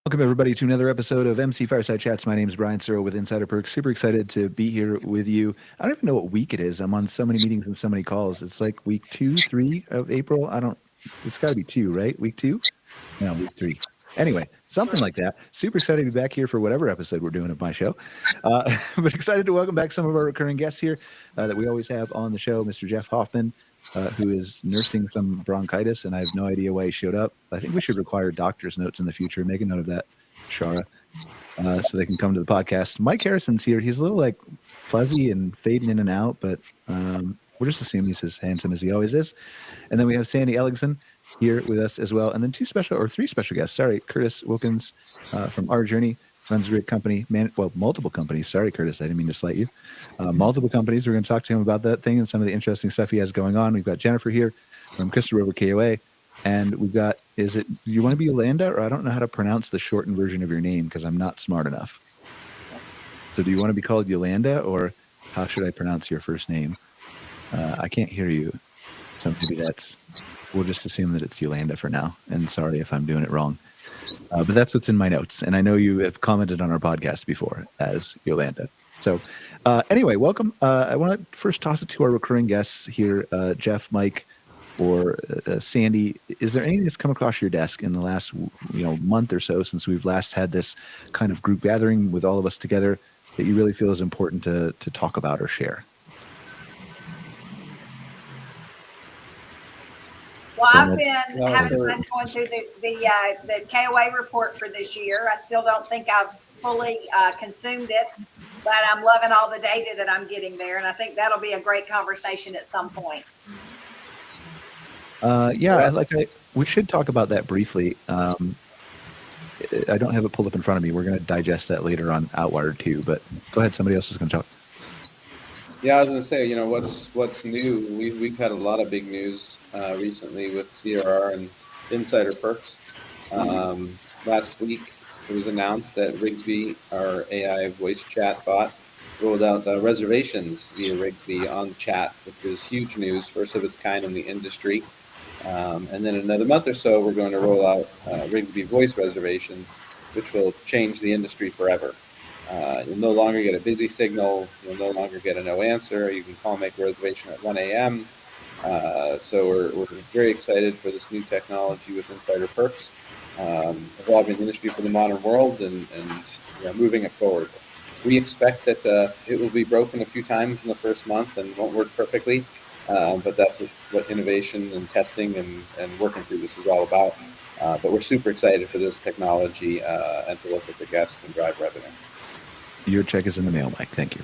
Welcome, everybody, to another episode of MC Fireside Chats. My name is Brian Searl with Insider Perks. Super excited to be here with you. I don't even know what week it is. I'm on so many meetings and so many calls. It's like week 2, 3 of April. It's got to be 2, right? Week 2? No, week 3. Anyway, something like that. Super excited to be back here for whatever episode we're doing of my show. But excited to welcome back some of our recurring guests here that we always have on the show, Mr. Jeff Hoffman, who is nursing some bronchitis, and I have no idea why he showed up. I think we should require doctor's notes in the future. Make a note of that, Shara, so they can come to the podcast. Mike Harrison's here. He's a little like fuzzy and fading in and out, but we'll just assume he's as handsome as he always is. And then we have Sandy Ellingson here with us as well. And then 3 special guests. Sorry, Kurtis Wilkins from Our Journey, runs a great company, multiple companies. Sorry, Kurtis, I didn't mean to slight you. Multiple companies. We're going to talk to him about that thing and some of the interesting stuff he has going on. We've got Jennifer here from Crystal River KOA. And we've got, do you want to be Yolanda, or I don't know how to pronounce the shortened version of your name because I'm not smart enough. So do you want to be called Yolanda, or how should I pronounce your first name? I can't hear you. So maybe we'll just assume that it's Yolanda for now. And sorry if I'm doing it wrong. But that's what's in my notes. And I know you have commented on our podcast before as Yolanda. So anyway, welcome. I want to first toss it to our recurring guests here, Jeff, Mike, or Sandy. Is there anything that's come across your desk in the last month or so since we've last had this kind of group gathering with all of us together that you really feel is important to talk about or share? Well, I've been having fun going through the KOA report for this year. I still don't think I've fully consumed it, but I'm loving all the data that I'm getting there, and I think that'll be a great conversation at some point. We should talk about that briefly. I don't have it pulled up in front of me. We're going to digest that later on Outwired too, but go ahead. Somebody else is going to talk. Yeah, I was going to say, what's new? We've had a lot of big news recently with CRR and Insider Perks. Last week, it was announced that Rigsby, our AI voice chat bot, rolled out reservations via Rigsby on the chat, which is huge news, first of its kind in the industry. And then in another month or so, we're going to roll out Rigsby voice reservations, which will change the industry forever. You'll no longer get a busy signal. You'll no longer get a no answer. You can call and make a reservation at 1 a.m. So we're very excited for this new technology with Insider Perks, evolving the industry for the modern world and moving it forward. We expect that it will be broken a few times in the first month and won't work perfectly, but that's what innovation and testing and working through this is all about. But we're super excited for this technology and to work with the guests and drive revenue. Your check is in the mail, Mike. Thank you.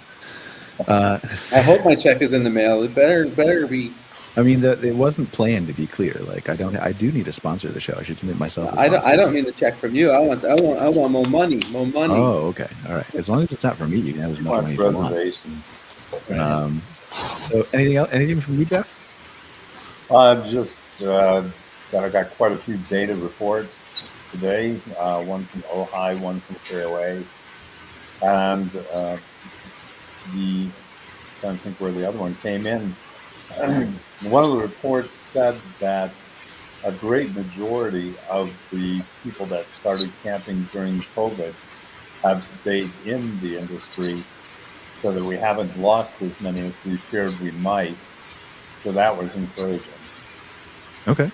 I hope my check is in the mail. It better be. I mean, it wasn't planned, to be clear. Like, I do need to sponsor the show. I should commit myself. I don't mean the check from you. I want more money. More money. Oh, okay. All right. As long as it's not from me, you can have as much money as you want. Reservations. So anything else? Anything from you, Jeff? Just that I got quite a few data reports today. One from OHI, one from KOA. And I don't think where the other one came in. One of the reports said that a great majority of the people that started camping during COVID have stayed in the industry, so that we haven't lost as many as we feared we might. So that was encouraging. Okay.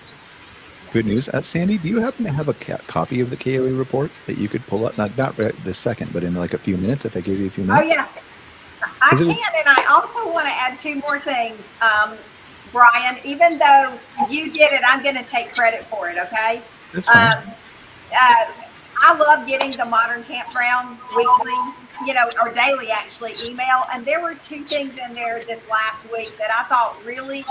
Good news. Sandy, do you happen to have a copy of the KOA report that you could pull up? Not right this second, but in like a few minutes, if I gave you a few minutes? Oh, yeah. I can, and I also want to add 2 more things, Brian. Even though you did it, I'm going to take credit for it, okay? That's fine. I love getting the Modern Campground weekly, or daily, actually, email. And there were 2 things in there this last week that I thought really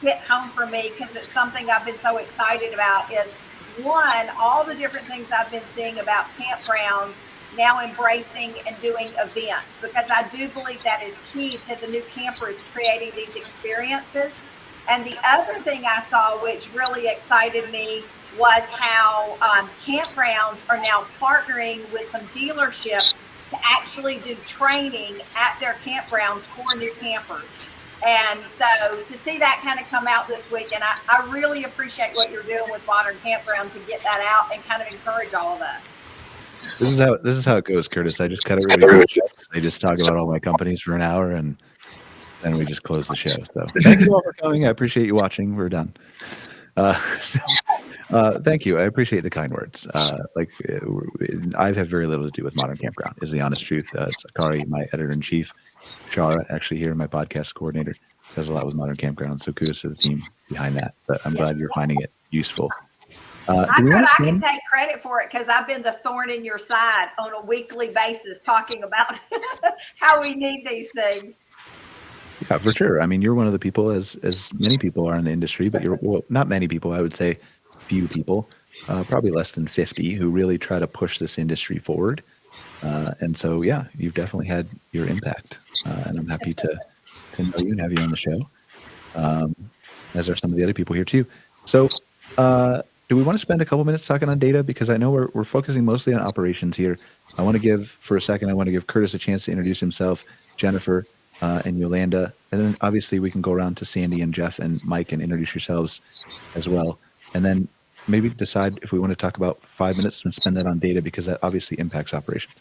hit home for me, because it's something I've been so excited about. Is one, all the different things I've been seeing about campgrounds now embracing and doing events, because I do believe that is key to the new campers creating these experiences. And the other thing I saw, which really excited me, was how campgrounds are now partnering with some dealerships to actually do training at their campgrounds for new campers. And so to see that kind of come out this week, and I really appreciate what you're doing with Modern Campground to get that out and kind of encourage all of us. This is how it goes, Kurtis. I just cut it really short. I just talk about all my companies for an hour, and then we just close the show. So thank you all for coming. I appreciate you watching. We're done. Thank you. I appreciate the kind words. I've had very little to do with Modern Campground, is the honest truth. It's Akari, my editor-in-chief. Shara, actually here, my podcast coordinator, does a lot with Modern Campground. So kudos to the team behind that. But I'm glad you're finding it useful. I can take credit for it because I've been the thorn in your side on a weekly basis talking about how we need these things. Yeah, for sure. I mean, you're one of the people, as many people are in the industry, but not many people, I would say few people, probably less than 50, who really try to push this industry forward. And so, yeah, you've definitely had your impact. And I'm happy to know you and have you on the show, as are some of the other people here too. So do we want to spend a couple minutes talking on data? Because I know we're focusing mostly on operations here. I want to give Kurtis a chance to introduce himself, Jennifer, and Yolanda. And then obviously we can go around to Sandy and Jeff and Mike and introduce yourselves as well. And then maybe decide if we want to talk about 5 minutes and spend that on data, because that obviously impacts operations.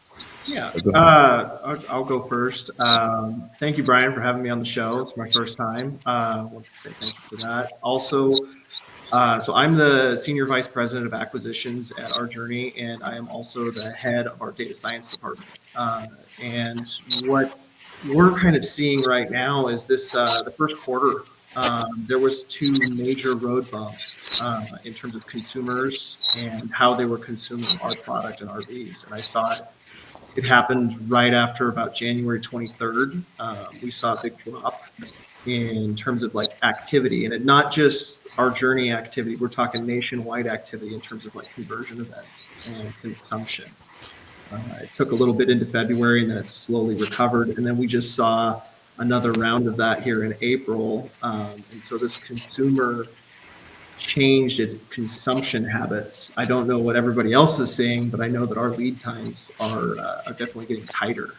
Yeah, I'll go first. Thank you, Brian, for having me on the show. It's my first time. I want to say thank you for that. Also, so I'm the Senior Vice President of Acquisitions at Our Journey, and I am also the head of our data science department. And what we're kind of seeing right now is this, the first quarter, there was 2 major road bumps in terms of consumers and how they were consuming our product and RVs. And I saw it happened right after about January 23rd. We saw a big drop in terms of like activity, and it not just Our Journey activity. We're talking nationwide activity in terms of like conversion events and consumption. It took a little bit into February, and then it slowly recovered. And then we just saw another round of that here in April. And so this consumer changed its consumption habits. I don't know what everybody else is seeing, but I know that our lead times are definitely getting tighter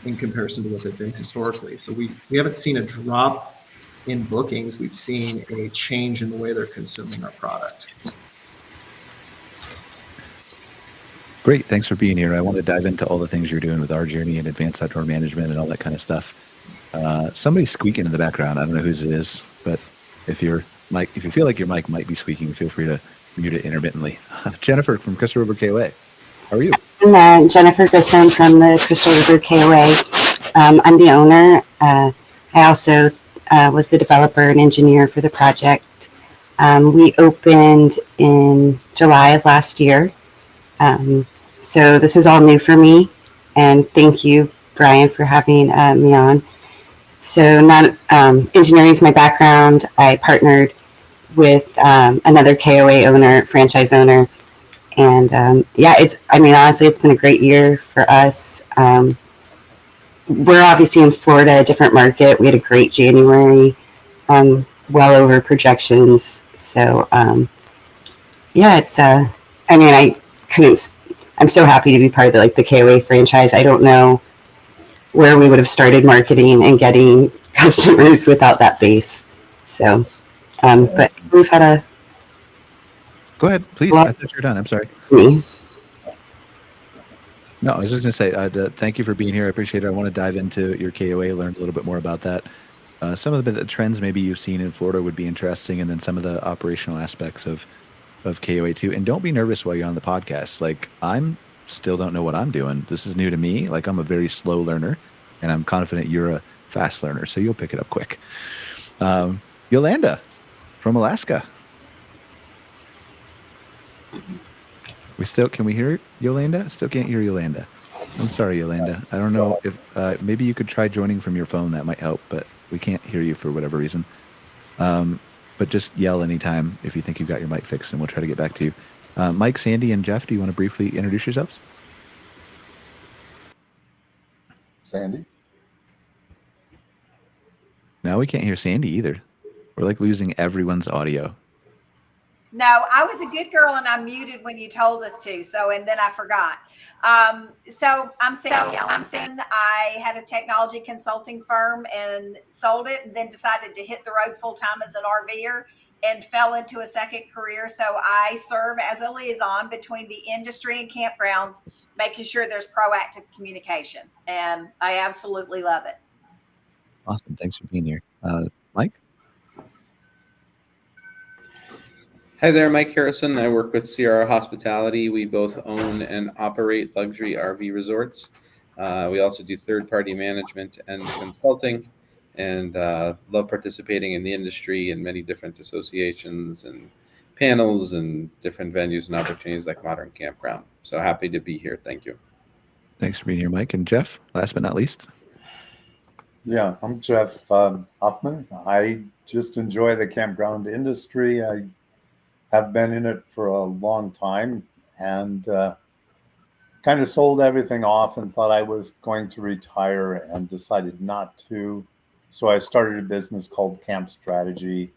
in comparison to what they've been historically. So we haven't seen a drop in bookings. We've seen a change in the way they're consuming our product. Great. Thanks for being here. I want to dive into all the things you're doing with Our Journey and advanced outdoor management and all that kind of stuff. Somebody's squeaking in the background. I don't know whose it is, but if you feel like your mic might be squeaking, feel free to mute it intermittently. Jennifer from Crystal River KOA. How are you? I'm Jennifer Grissom from the Crystal River KOA. I'm the owner. I also was the developer and engineer for the project. We opened in July of last year. So this is all new for me. And thank you, Brian, for having me on. So engineering is my background. I partnered with another KOA owner, franchise owner. And honestly, it's been a great year for us. We're obviously in Florida, a different market. We had a great January, well over projections. So, I'm so happy to be part of the KOA franchise. I don't know where we would have started marketing and getting customers without that base. So, but we've had a... Go ahead, please. I thought you were done. I'm sorry. No, I was just going to say, thank you for being here. I appreciate it. I want to dive into your KOA, learn a little bit more about that. Some of the trends maybe you've seen in Florida would be interesting, and then some of the operational aspects of KOA too. And don't be nervous while you're on the podcast. I'm still don't know what I'm doing. This is new to me. I'm a very slow learner, and I'm confident you're a fast learner, so you'll pick it up quick. Yolanda from Alaska. Can we hear Yolanda? Still can't hear Yolanda. I'm sorry, Yolanda. I don't know if maybe you could try joining from your phone. That might help, but we can't hear you for whatever reason. But just yell anytime if you think you've got your mic fixed, and we'll try to get back to you. Mike, Sandy, and Jeff, do you want to briefly introduce yourselves? Sandy? No, we can't hear Sandy either. We're losing everyone's audio. No, I was a good girl and I muted when you told us to. And then I forgot. So I'm Sandy Ellingson. I had a technology consulting firm and sold it, and then decided to hit the road full time as an RVer and fell into a second career. So I serve as a liaison between the industry and campgrounds, making sure there's proactive communication. And I absolutely love it. Awesome. Thanks for being here. Mike? Hi there, Mike Harrison. I work with CRR Hospitality. We both own and operate luxury RV resorts. We also do third-party management and consulting, and love participating in the industry in many different associations and panels and different venues and opportunities like Modern Campground. So happy to be here. Thank you. Thanks for being here, Mike. And Jeff, last but not least. Yeah, I'm Jeff Hoffman. I just enjoy the campground industry. I have been in it for a long time, and kind of sold everything off and thought I was going to retire and decided not to. So I started a business called Camp Strategy,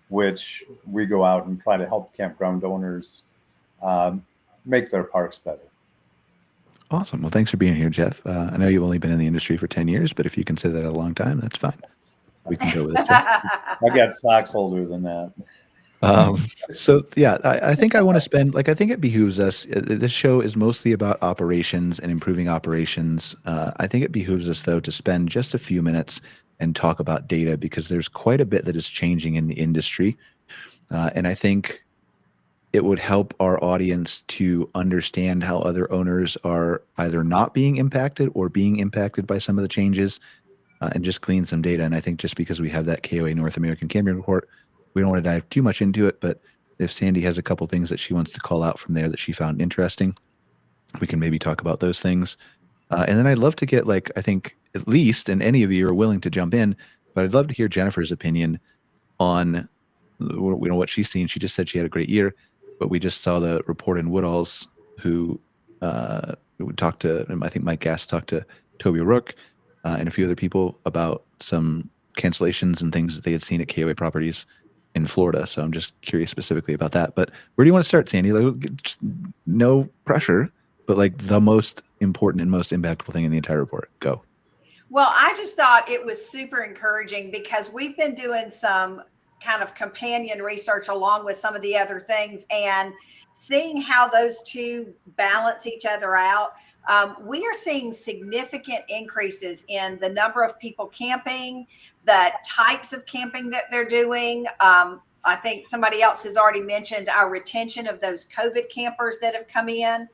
which we go out and try to help campground owners make their parks better. Awesome. Well, thanks for being here, Jeff. I know you've only been in the industry for 10 years, but if you consider that a long time, that's fine. We can go with it. I got socks older than that. So yeah, I think I want to spend, I think it behooves us. This show is mostly about operations and improving operations. I think it behooves us, though, to spend just a few minutes and talk about data, because there's quite a bit that is changing in the industry. And I think it would help our audience to understand how other owners are either not being impacted or being impacted by some of the changes, and just glean some data. And I think just because we have that KOA North American Camping Report, we don't want to dive too much into it, but if Sandy has a couple things that she wants to call out from there that she found interesting, we can maybe talk about those things. And then I'd love to get, I think at least, and any of you are willing to jump in, but I'd love to hear Jennifer's opinion on what she's seen. She just said she had a great year, but we just saw the report in Woodall's who talked to, I think Mike Gass talked to Toby Rook and a few other people about some cancellations and things that they had seen at KOA properties in Florida. So I'm just curious specifically about that. But where do you want to start, Sandy? No pressure, but the most important and most impactful thing in the entire report. Go. Well, I just thought it was super encouraging because we've been doing some kind of companion research along with some of the other things, and seeing how those two balance each other out. We are seeing significant increases in the number of people camping, the types of camping that they're doing. I think somebody else has already mentioned our retention of those COVID campers that have come in.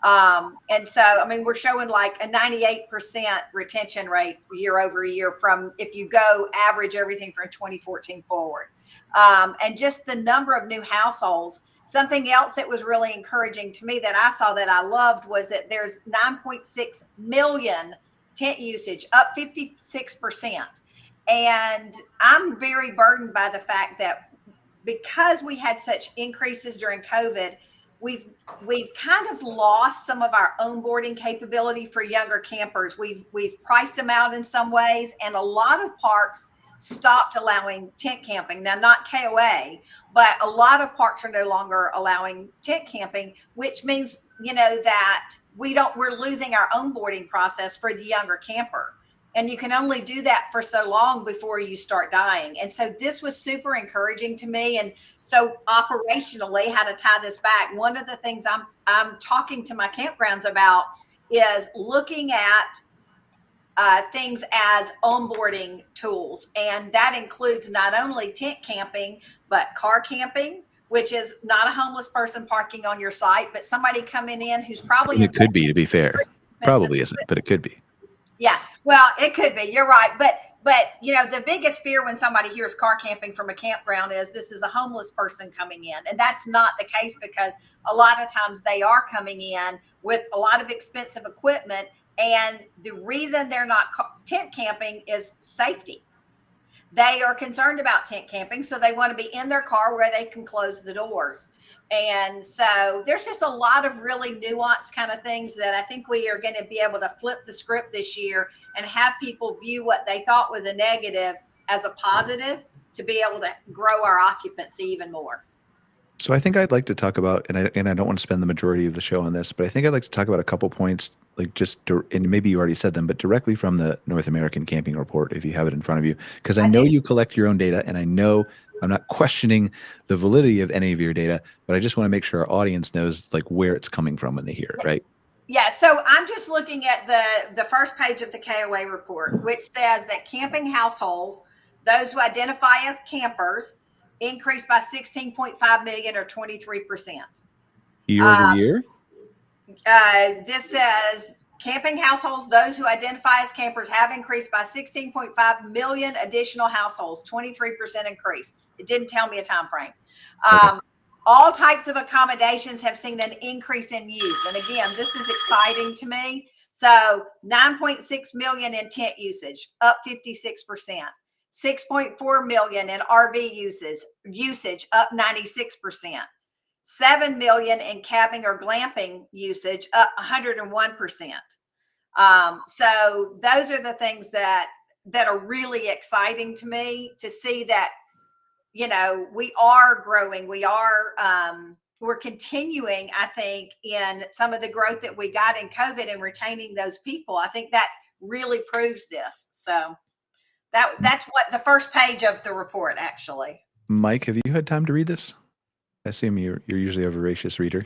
And so, we're showing a 98% retention rate year over year from, if you go average everything from 2014 forward. And just the number of new households. Something else that was really encouraging to me that I saw that I loved was that there's 9.6 million tent usage, up 56%. And I'm very burdened by the fact that because we had such increases during COVID, we've kind of lost some of our onboarding capability for younger campers. We've priced them out in some ways, and a lot of parks stopped allowing tent camping. Now, not KOA, but a lot of parks are no longer allowing tent camping, which means, that we're losing our onboarding process for the younger camper. And you can only do that for so long before you start dying. And so this was super encouraging to me. And so operationally, how to tie this back, one of the things I'm talking to my campgrounds about is looking at things as onboarding tools. And that includes not only tent camping, but car camping, which is not a homeless person parking on your site, but somebody coming in who's probably— It could be, to be fair. Probably isn't, but it could be. Yeah, well, it could be. You're right. But the biggest fear when somebody hears car camping from a campground is this is a homeless person coming in. And that's not the case, because a lot of times they are coming in with a lot of expensive equipment. And the reason they're not tent camping is safety. They are concerned about tent camping, so they want to be in their car where they can close the doors. And so there's just a lot of really nuanced kind of things that I think we are going to be able to flip the script this year and have people view what they thought was a negative as a positive to be able to grow our occupancy even more. So I think I'd like to talk about, and I don't want to spend the majority of the show on this, but I think I'd like to talk about a couple points, and maybe you already said them, but directly from the North American Camping Report, if you have it in front of you, because I know you collect your own data, and I know I'm not questioning the validity of any of your data, but I just want to make sure our audience knows where it's coming from when they hear it, right? Yeah, so I'm just looking at the first page of the KOA report, which says that camping households, those who identify as campers, increased by 16.5 million or 23%. Year over year? This says camping households, those who identify as campers, have increased by 16.5 million additional households, 23% increase. It didn't tell me a time frame. Okay. All types of accommodations have seen an increase in use. And again, this is exciting to me. So 9.6 million in tent usage, up 56%. 6.4 million in RV usage, up 96%. 7 million in camping or glamping usage, up 101%. So those are the things that are really exciting to me, to see that, you know, we are growing. We're continuing, I think, in some of the growth that we got in COVID and retaining those people. I think that really proves this. So that's what the first page of the report, actually. Mike, have you had time to read this? I assume you're usually a voracious reader.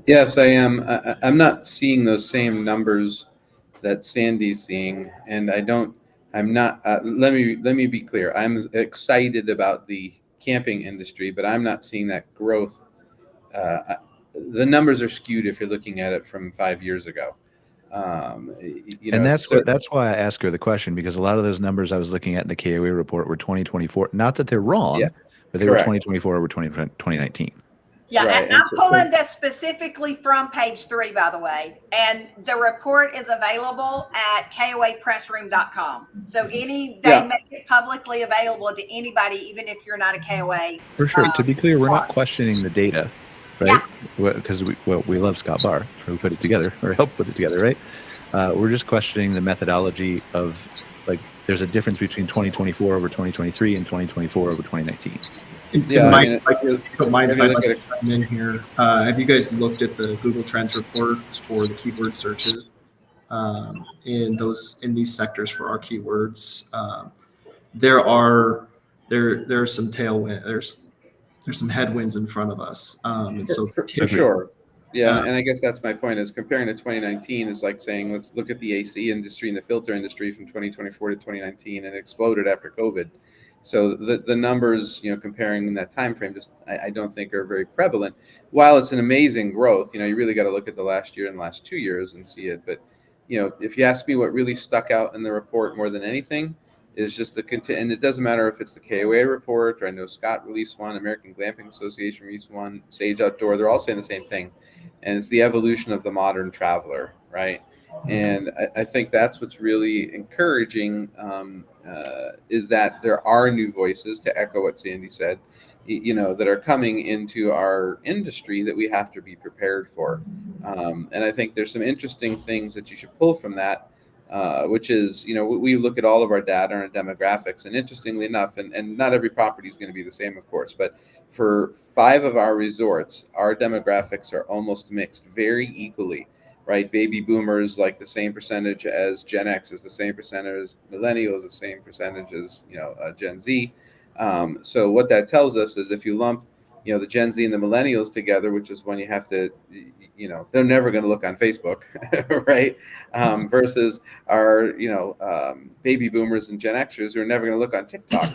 Yes, I am. I'm not seeing those same numbers that Sandy's seeing, and I'm not. Let me be clear. I'm excited about the camping industry, but I'm not seeing that growth. The numbers are skewed if you're looking at it from 5 years ago. And that's why I asked her the question, because a lot of those numbers I was looking at in the KOA report were 2024. Not that they're wrong, but they were 2024 over 2019. Yeah, right. and I'm pulling this specifically from page 3, by the way. And the report is available at koapressroom.com. So they make it publicly available to anybody, even if you're not a KOA. For sure. To be clear, we're not questioning the data, right? Because we love Scott Barr, who put it together, or helped put it together, right? We're just questioning the methodology of, like, there's a difference between 2024 over 2023 and 2024 over 2019. Yeah, Mike, if you don't mind if I like to chime in here. Have you guys looked at the Google Trends reports for the keyword searches in these sectors for our keywords? There are some tailwind. There's some headwinds in front of us, and so for sure. Yeah, and I guess that's my point, is comparing to 2019 is like saying, let's look at the AC industry and the filter industry from 2024 to 2019, and it exploded after COVID. So the numbers, comparing in that time frame, just I don't think are very prevalent. While it's an amazing growth, you really got to look at the last year and last 2 years and see it. But if you ask me what really stuck out in the report more than anything is just and it doesn't matter if it's the KOA report, or I know Scott released one, American Glamping Association released one, Sage Outdoor, they're all saying the same thing. And it's the evolution of the modern traveler, right? And I think that's what's really encouraging, is that there are new voices, to echo what Sandy said, that are coming into our industry that we have to be prepared for. And I think there's some interesting things that you should pull from that, which is, we look at all of our data and our demographics, and interestingly enough, and not every property is going to be the same, of course, but for 5 of our resorts, our demographics are almost mixed very equally. Right, baby boomers, like the same percentage as Gen X, is the same percentage as millennials, the same percentage as Gen Z. So what that tells us is, if you lump the Gen Z and the millennials together, which is when you have to, they're never going to look on Facebook, right? Versus our baby boomers and Gen Xers who are never going to look on TikTok.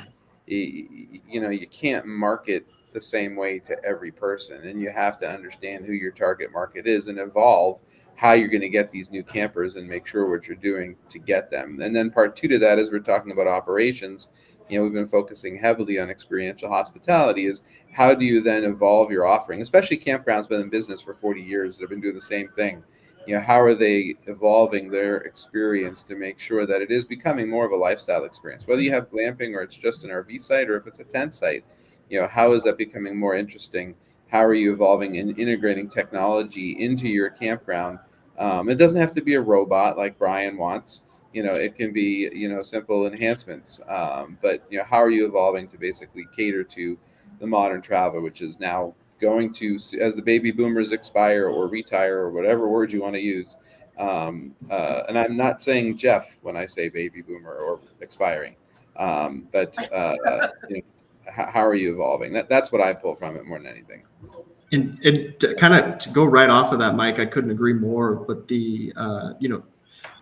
You can't market the same way to every person, and you have to understand who your target market is and evolve how you're going to get these new campers and make sure what you're doing to get them. And then part 2 to that, is we're talking about operations. We've been focusing heavily on experiential hospitality, is how do you then evolve your offering, especially Campground's been in business for 40 years. They've been doing the same thing. How are they evolving their experience to make sure that it is becoming more of a lifestyle experience, whether you have glamping or it's just an RV site or if it's a tent site? How is that becoming more interesting? How are you evolving and integrating technology into your campground? It doesn't have to be a robot like Brian wants. It can be, simple enhancements. But, how are you evolving to basically cater to the modern traveler, which is now going to, as the baby boomers expire or retire, or whatever word you want to use. And I'm not saying Jeff when I say baby boomer or expiring. But how are you evolving? That's what I pull from it more than anything. And to kind of to go right off of that, Mike, I couldn't agree more. But the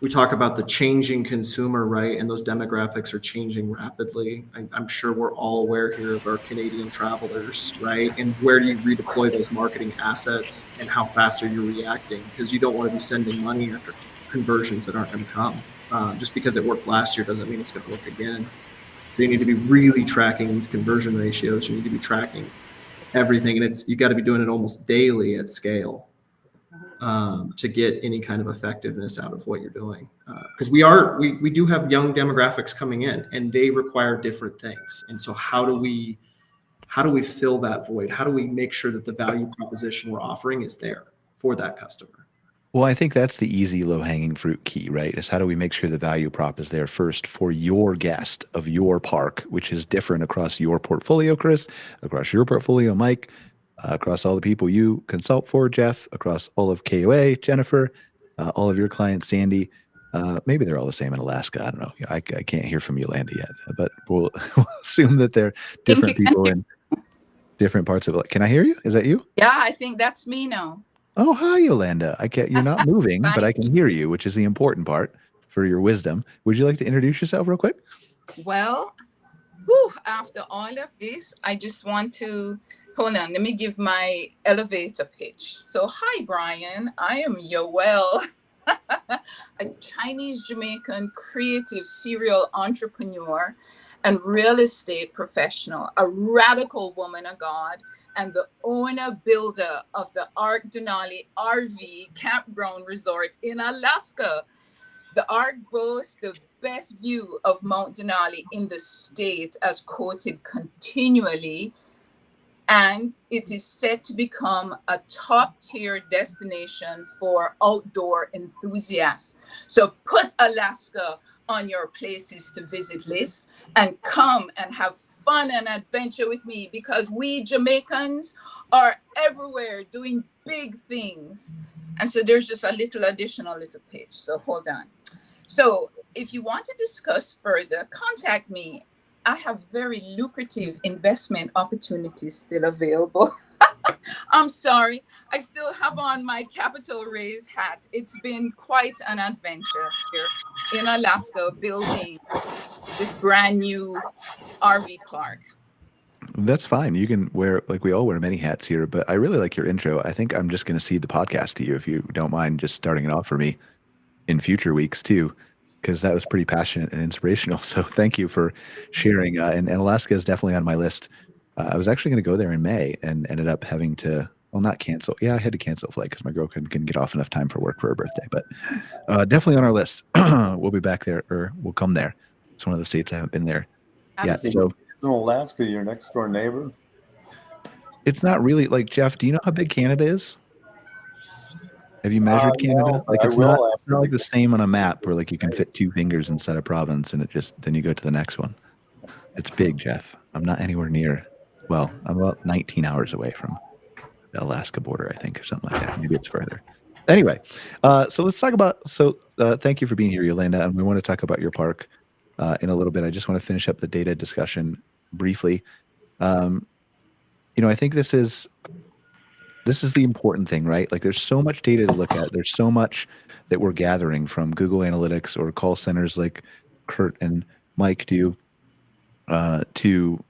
we talk about the changing consumer, right? And those demographics are changing rapidly. I'm sure we're all aware here of our Canadian travelers, right? And where do you redeploy those marketing assets, and how fast are you reacting? Because you don't want to be sending money after conversions that aren't going to come. Just because it worked last year doesn't mean it's going to work again. So you need to be really tracking these conversion ratios. You need to be tracking everything, and you got to be doing it almost daily at scale to get any kind of effectiveness out of what you're doing. Because we do have young demographics coming in, and they require different things. And so how do we fill that void? How do we make sure that the value proposition we're offering is there for that customer? Well, I think that's the easy low-hanging fruit key, right? Is how do we make sure the value prop is there first for your guest of your park, which is different across your portfolio, Chris, across your portfolio, Mike, across all the people you consult for, Jeff, across all of KOA, Jennifer, all of your clients, Sandy. Maybe they're all the same in Alaska. I don't know. I can't hear from Yolanda yet, but we'll assume that they're different people in different parts of it. Can I hear you? Is that you? Yeah, I think that's me now. Oh, hi, Yolanda. You're not moving, but I can hear you, which is the important part for your wisdom. Would you like to introduce yourself real quick? Well, after all of this, I just want to, hold on, let me give my elevator pitch. So, hi, Brian. I am Yoel, a Chinese Jamaican creative serial entrepreneur and real estate professional, a radical woman of God, and the owner builder of the Ark Denali RV Campground Resort in Alaska. The Ark boasts the best view of Mount Denali in the state, as quoted continually, and it is set to become a top-tier destination for outdoor enthusiasts. So put Alaska on your places to visit list and come and have fun and adventure with me, because we Jamaicans are everywhere doing big things. And so there's just a little additional pitch. So hold on. So if you want to discuss further, contact me. I have very lucrative investment opportunities still available. I'm sorry, I still have on my capital raise hat. It's been quite an adventure here in Alaska building this brand new RV park. That's fine. You can wear, like we all wear many hats here, but I really like your intro. I think I'm just going to cede the podcast to you if you don't mind just starting it off for me in future weeks too, because that was pretty passionate and inspirational. So thank you for sharing. And Alaska is definitely on my list. I was actually going to go there in May and ended up having to, well, not cancel. Yeah, I had to cancel a flight because my girl couldn't get off enough time for work for her birthday. But definitely on our list. We'll be back there, or we'll come there. It's one of the states I haven't been there yet. So isn't Alaska your next door neighbor? it's not really like, Jeff, do you know how big Canada is? Have you measured Canada? No, like it's I will not like the same on a map where like you can fit 2 fingers inside a province and it just then you go to the next one. It's big, Jeff. I'm not anywhere near. Well, I'm about 19 hours away from the Alaska border, I think, or something like that. Maybe it's further. Anyway, so let's talk about. So thank you for being here, Yolanda, and we want to talk about your park in a little bit. I just want to finish up the data discussion briefly. I think this is the important thing, right? Like there's so much data to look at. There's so much that we're gathering from Google Analytics or call centers like Kurt and Mike do to,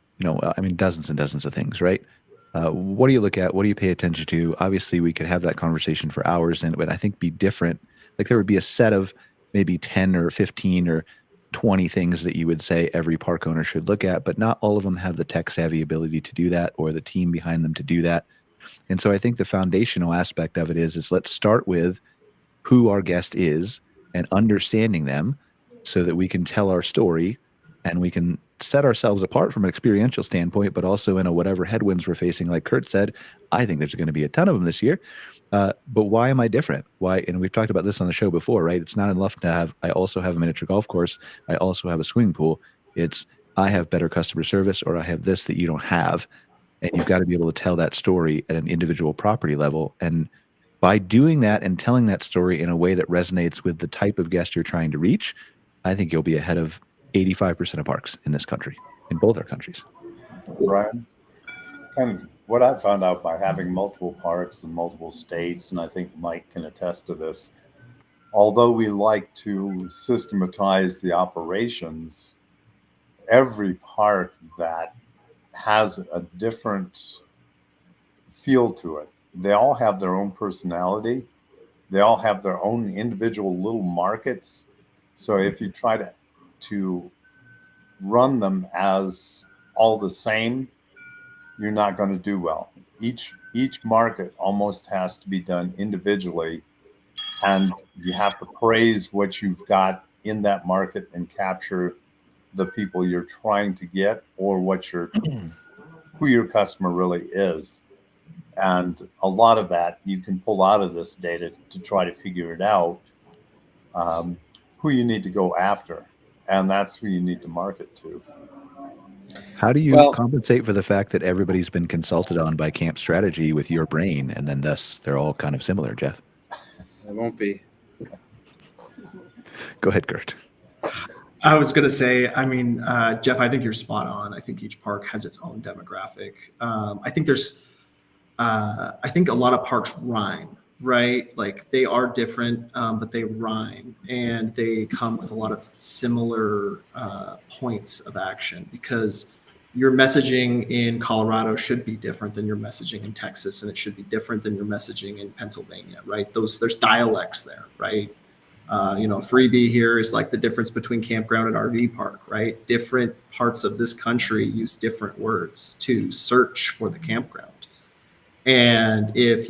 dozens and dozens of things, right? What do you look at? What do you pay attention to? Obviously, we could have that conversation for hours and it would, I think, be different. Like there would be a set of maybe 10 or 15 or 20 things that you would say every park owner should look at, but not all of them have the tech savvy ability to do that or the team behind them to do that. And so I think the foundational aspect of it is let's start with who our guest is and understanding them so that we can tell our story and we can set ourselves apart from an experiential standpoint, but also in a whatever headwinds we're facing. Like Kurt said, I think there's going to be a ton of them this year. But why am I different? Why? And we've talked about this on the show before, right? It's not enough to have, I also have a miniature golf course. I also have a swimming pool. It's, I have better customer service, or I have this that you don't have. And you've got to be able to tell that story at an individual property level. And by doing that and telling that story in a way that resonates with the type of guest you're trying to reach, I think you'll be ahead of 85% of parks in this country, in both our countries. Brian, kind of what I found out by having multiple parks in multiple states, and I think Mike can attest to this, although we like to systematize the operations, every park that has a different feel to it. They all have their own personality. They all have their own individual little markets. So if you try to run them as all the same, you're not going to do well. Each market almost has to be done individually, and you have to praise what you've got in that market and capture the people you're trying to get, or who your customer really is. And a lot of that you can pull out of this data to try to figure it out, who you need to go after, and that's who you need to market to. How do you Well- compensate for the fact that everybody's been consulted on by Camp Strategy with your brain, and then thus they're all kind of similar, Jeff? It won't be. Go ahead, Kurt. I was going to say, I mean, Jeff, I think you're spot on. I think each park has its own demographic. I think a lot of parks rhyme, right? Like they are different, but they rhyme, and they come with a lot of similar points of action, because your messaging in Colorado should be different than your messaging in Texas, and it should be different than your messaging in Pennsylvania, right? There's dialects there, right? Freebie here is like the difference between campground and RV park, right? Different parts of this country use different words to search for the campground. And if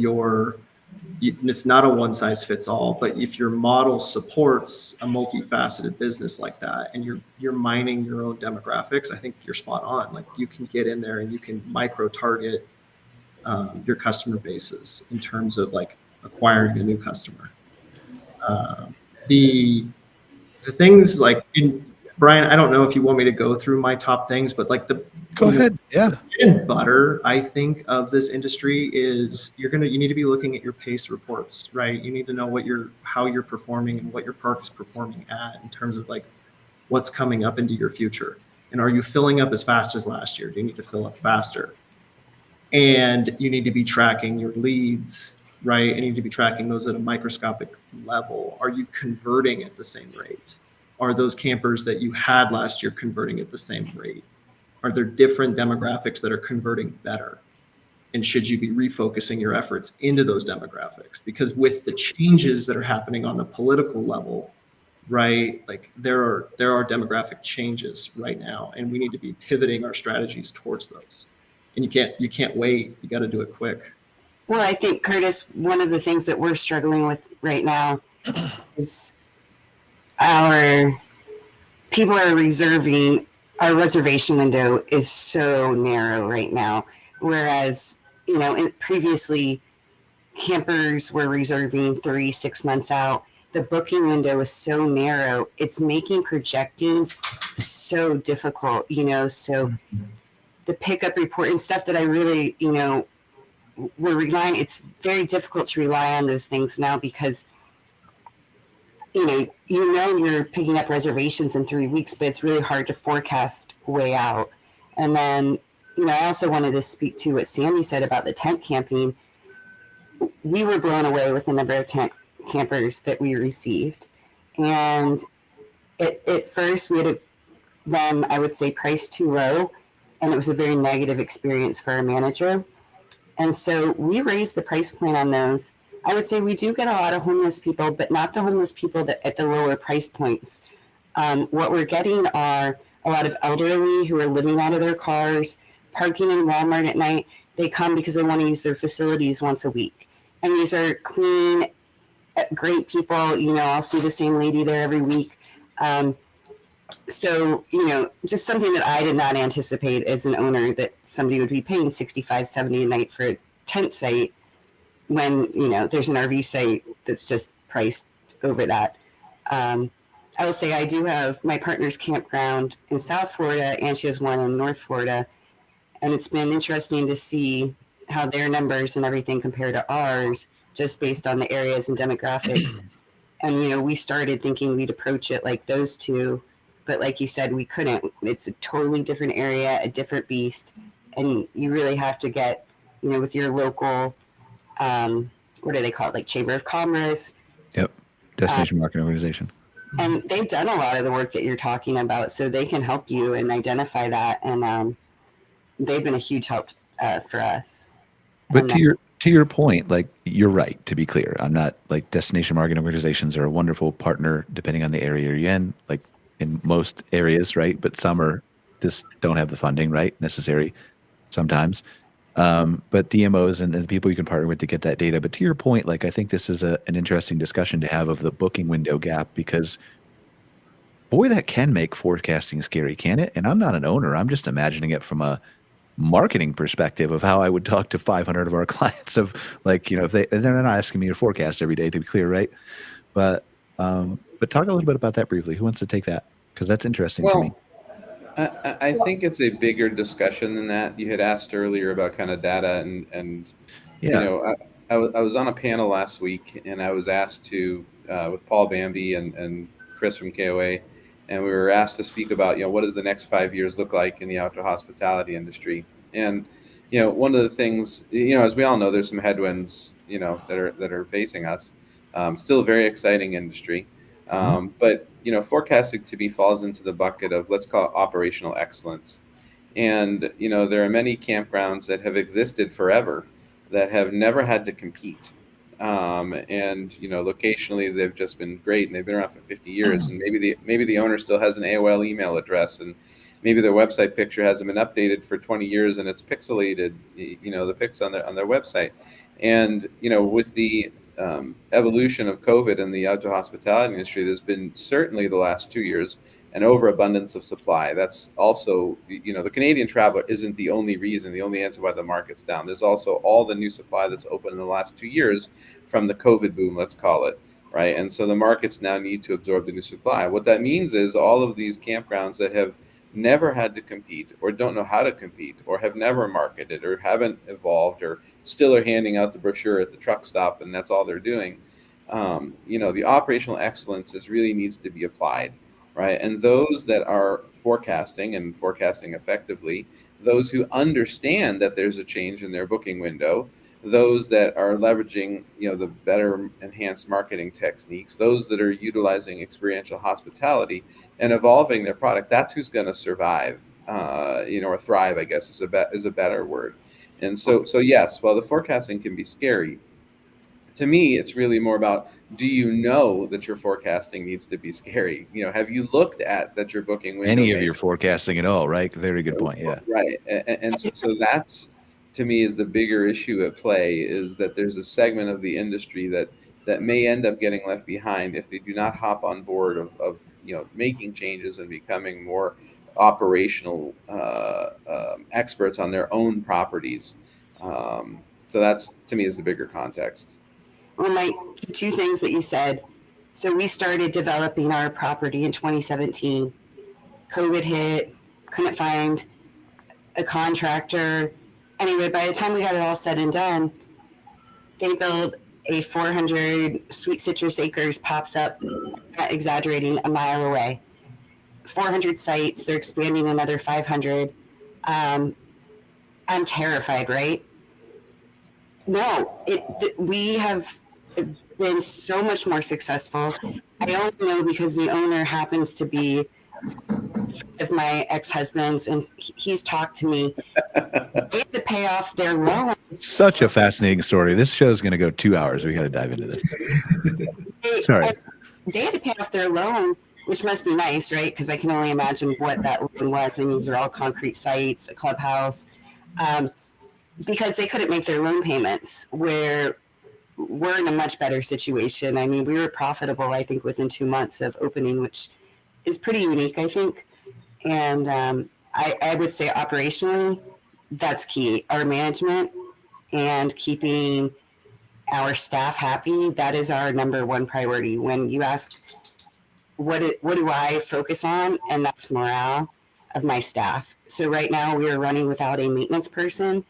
it's not a one size fits all, but if your model supports a multifaceted business like that, and you're mining your own demographics, I think you're spot on. Like you can get in there and you can micro target your customer bases in terms of like acquiring a new customer. The things like Brian, I don't know if you want me to go through my top things, but like Go ahead. Yeah. bread and butter, I think, of this industry is you need to be looking at your pace reports, right? You need to know how you're performing and what your park is performing at in terms of like what's coming up into your future. And are you filling up as fast as last year? Do you need to fill up faster? And you need to be tracking your leads, right? And you need to be tracking those at a microscopic level. Are you converting at the same rate? Are those campers that you had last year converting at the same rate? Are there different demographics that are converting better? And should you be refocusing your efforts into those demographics? Because with the changes that are happening on the political level, right, like there are demographic changes right now, and we need to be pivoting our strategies towards those. And you can't wait. You got to do it quick. Well, I think, Kurtis, one of the things that we're struggling with right now is our reservation window is so narrow right now. Whereas, previously campers were reserving 3-6 months out. The booking window is so narrow. It's making projecting so difficult, so the pickup report and stuff that I really, we're relying, it's very difficult to rely on those things now because you're picking up reservations in 3 weeks, but it's really hard to forecast way out. And then, I also wanted to speak to what Sandy said about the tent camping. We were blown away with the number of tent campers that we received. And at first we had them, I would say, priced too low. And it was a very negative experience for our manager. And so we raised the price point on those. I would say we do get a lot of homeless people, but not the homeless people that at the lower price points. What we're getting are a lot of elderly who are living out of their cars, parking in Walmart at night. They come because they want to use their facilities once a week. And these are clean, great people. I'll see the same lady there every week. So, just something that I did not anticipate as an owner, that somebody would be paying $65, $70 a night for a tent site when, there's an RV site that's just priced over that. I will say I do have my partner's campground in South Florida, and she has one in North Florida. And it's been interesting to see how their numbers and everything compare to ours, just based on the areas and demographics. And, we started thinking we'd approach it like those two. But like you said, we couldn't. It's a totally different area, a different beast. And you really have to get with your local, what do they call it, like Chamber of Commerce. Yep. Destination marketing organization. And they've done a lot of the work that you're talking about, so they can help you and identify that. And they've been a huge help for us. But to your point, like, you're right, to be clear. I'm not, like, destination marketing organizations are a wonderful partner depending on the area you're in, like in most areas, right? But some are just don't have the funding, right, necessary sometimes. But DMOs and the people you can partner with to get that data. But to your point, like, I think this is an interesting discussion to have of the booking window gap, because boy, that can make forecasting scary, can it? And I'm not an owner. I'm just imagining it from a marketing perspective of how I would talk to 500 of our clients of, like, if they're not asking me to forecast every day, to be clear, right? But talk a little bit about that briefly. Who wants to take that? Because that's interesting to me. I think it's a bigger discussion than that. You had asked earlier about kind of data and Yeah. I was on a panel last week, and I was asked to with Paul Bambi and Chris from KOA, and we were asked to speak about what does the next 5 years look like in the outdoor hospitality industry. And one of the things, as we all know, there's some headwinds that are facing us. Still a very exciting industry. But forecasting to me falls into the bucket of, let's call it, operational excellence. And there are many campgrounds that have existed forever that have never had to compete. And locationally they've just been great, and they've been around for 50 years. And maybe the owner still has an AOL email address, and maybe their website picture hasn't been updated for 20 years, and it's pixelated, the pics on their website. And with the evolution of COVID in the outdoor hospitality industry, there's been, certainly the last 2 years, an overabundance of supply. That's also, the Canadian traveler isn't the only reason, the only answer why the market's down. There's also all the new supply that's opened in the last 2 years from the COVID boom, let's call it, right? And so the markets now need to absorb the new supply. What that means is all of these campgrounds that have never had to compete, or don't know how to compete, or have never marketed, or haven't evolved, or still are handing out the brochure at the truck stop and that's all they're doing, the operational excellence really needs to be applied, right? And those that are forecasting effectively, those who understand that there's a change in their booking window, those that are leveraging the better enhanced marketing techniques, those that are utilizing experiential hospitality and evolving their product, that's who's going to survive, or thrive, I guess is a better word. And so yes, while the forecasting can be scary, to me it's really more about, do you know that your forecasting needs to be scary? Have you looked at that your booking window, Any of your forecasting at all, right? Very good point. Yeah. Right. And so that's, to me, is the bigger issue at play, is that there's a segment of the industry that may end up getting left behind if they do not hop on board of making changes and becoming more operational experts on their own properties. So that's, to me, is the bigger context. Well, Mike, two things that you said. So we started developing our property in 2017. COVID hit, couldn't find a contractor. Anyway, by the time we got it all said and done, they built a 400 Sweet Citrus Acres, pops up, not exaggerating, a mile away. 400 sites, they're expanding another 500. I'm terrified, right? No, we have been so much more successful. I only know because the owner happens to be of my ex-husband's, and he's talked to me. They had to pay off their loan. Such a fascinating story. This show is going to go 2 hours. We got to dive into this. Sorry. They had to pay off their loan, which must be nice, right? Because I can only imagine what that loan was. And these are all concrete sites, a clubhouse, because they couldn't make their loan payments. Where we're in a much better situation. I mean, we were profitable, I think, within 2 months of opening, which is pretty unique, I think. And I would say operationally, that's key. Our management and keeping our staff happy, that is our number one priority. When you ask, what do I focus on? And that's morale of my staff. So right now we are running without a maintenance person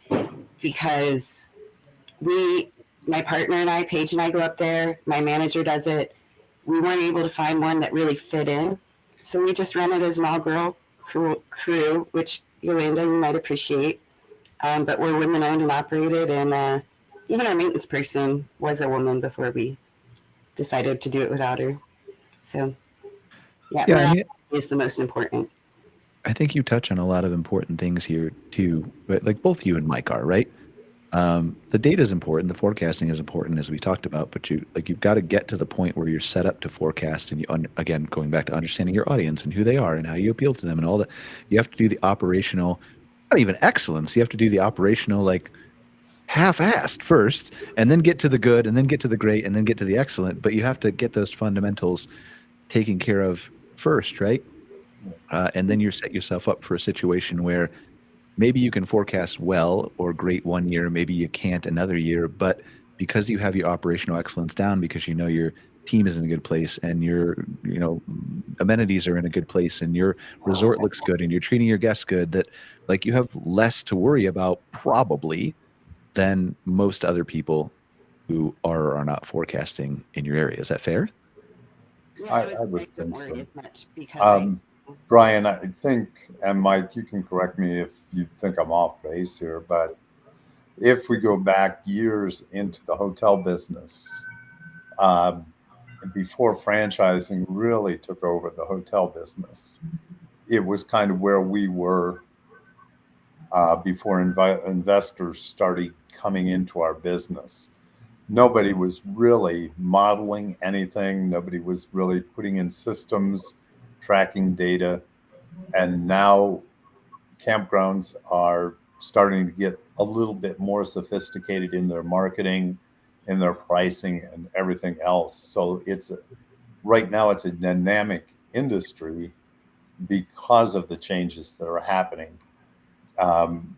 because my partner and I, Paige and I, go up there. My manager does it. We weren't able to find one that really fit in. So we just run it as an all-girl crew, which Yolanda, you might appreciate. but we're women owned and operated, and even our maintenance person was a woman before we decided to do it without her. So yeah, Yeah, I morale mean, is the most important. I think you touch on a lot of important things here too, but like both you and Mike are, right? The data is important, the forecasting is important, as we talked about, but you've got to get to the point where you're set up to forecast, and again, going back to understanding your audience and who they are and how you appeal to them and all that. You have to do the operational, not even excellence. You have to do the operational like half-assed first, and then get to the good, and then get to the great, and then get to the excellent. But you have to get those fundamentals taken care of first, right? And then you set yourself up for a situation where maybe you can forecast well or great one year, maybe you can't another year, but because you have your operational excellence down, because you know your team is in a good place and your amenities are in a good place and your resort looks good and you're treating your guests good, that like you have less to worry about probably than most other people who are or are not forecasting in your area. Is that fair? Yeah, I would say think don't worry so. as much because Brian, I think, and Mike, you can correct me if you think I'm off base here, but if we go back years into the hotel business, um, before franchising really took over the hotel business, it was kind of where we were before investors started coming into our business. Nobody was really modeling anything. Nobody was really putting in systems, tracking data. And now campgrounds are starting to get a little bit more sophisticated in their marketing, in their pricing, and everything else. So right now it's a dynamic industry because of the changes that are happening. Um,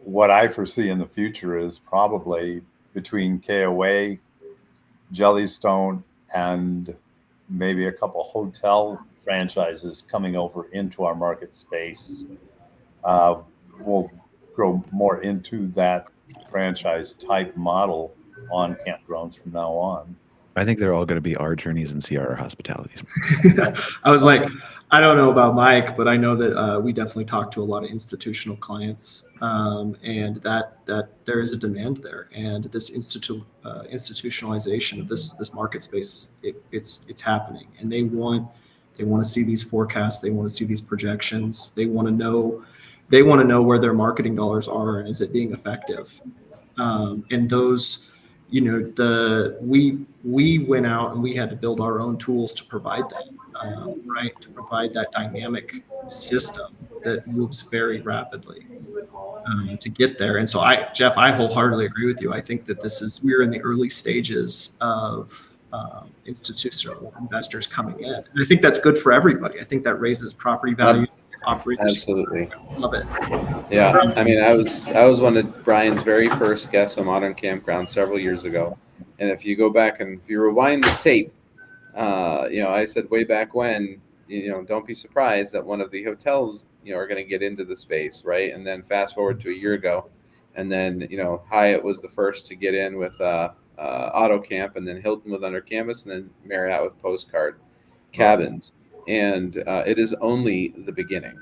what I foresee in the future is probably between KOA, Jellystone, and maybe a couple hotel franchises coming over into our market space. We'll grow more into that franchise type model on campgrounds from now on. I think they're all going to be our journeys and CRR hospitalities. I was like, I don't know about Mike, but I know that we definitely talk to a lot of institutional clients, and that there is a demand there, and this institutionalization of this market space, it's happening, and they want to see these forecasts, they want to see these projections, they want to know where their marketing dollars are and is it being effective, and those. We went out and we had to build our own tools to provide that, right? To provide that dynamic system that moves very rapidly to get there. And so Jeff, I wholeheartedly agree with you. I think that we're in the early stages of institutional investors coming in. And I think that's good for everybody. I think that raises property value, operates. Absolutely. Love it. Yeah, I mean, I was one of Brian's very first guests on Modern Campground several years ago, and if you go back and if you rewind the tape, I said way back when, don't be surprised that one of the hotels, are going to get into the space, right? And then fast forward to a year ago, and then Hyatt was the first to get in with Auto Camp, and then Hilton with Under Canvas, and then Marriott with Postcard Cabins, and it is only the beginning.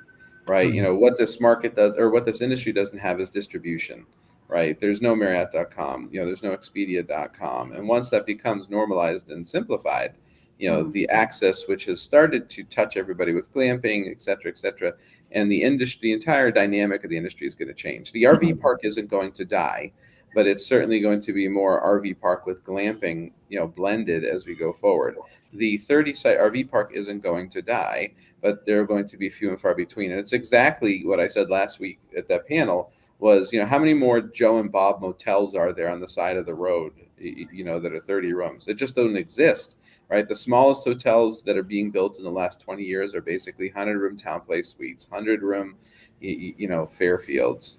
Right. What this market does or what this industry doesn't have is distribution. Right. There's no Marriott.com. There's no Expedia.com. And once that becomes normalized and simplified, the access, which has started to touch everybody with glamping, et cetera, and the industry, the entire dynamic of the industry is going to change. The RV park isn't going to die, but it's certainly going to be more RV park with glamping, blended as we go forward. The 30-site RV park isn't going to die, but they're going to be few and far between. And it's exactly what I said last week at that panel was, how many more Joe and Bob motels are there on the side of the road, that are 30 rooms? It just doesn't exist, right? The smallest hotels that are being built in the last 20 years are basically 100-room town place suites, 100-room, Fairfields,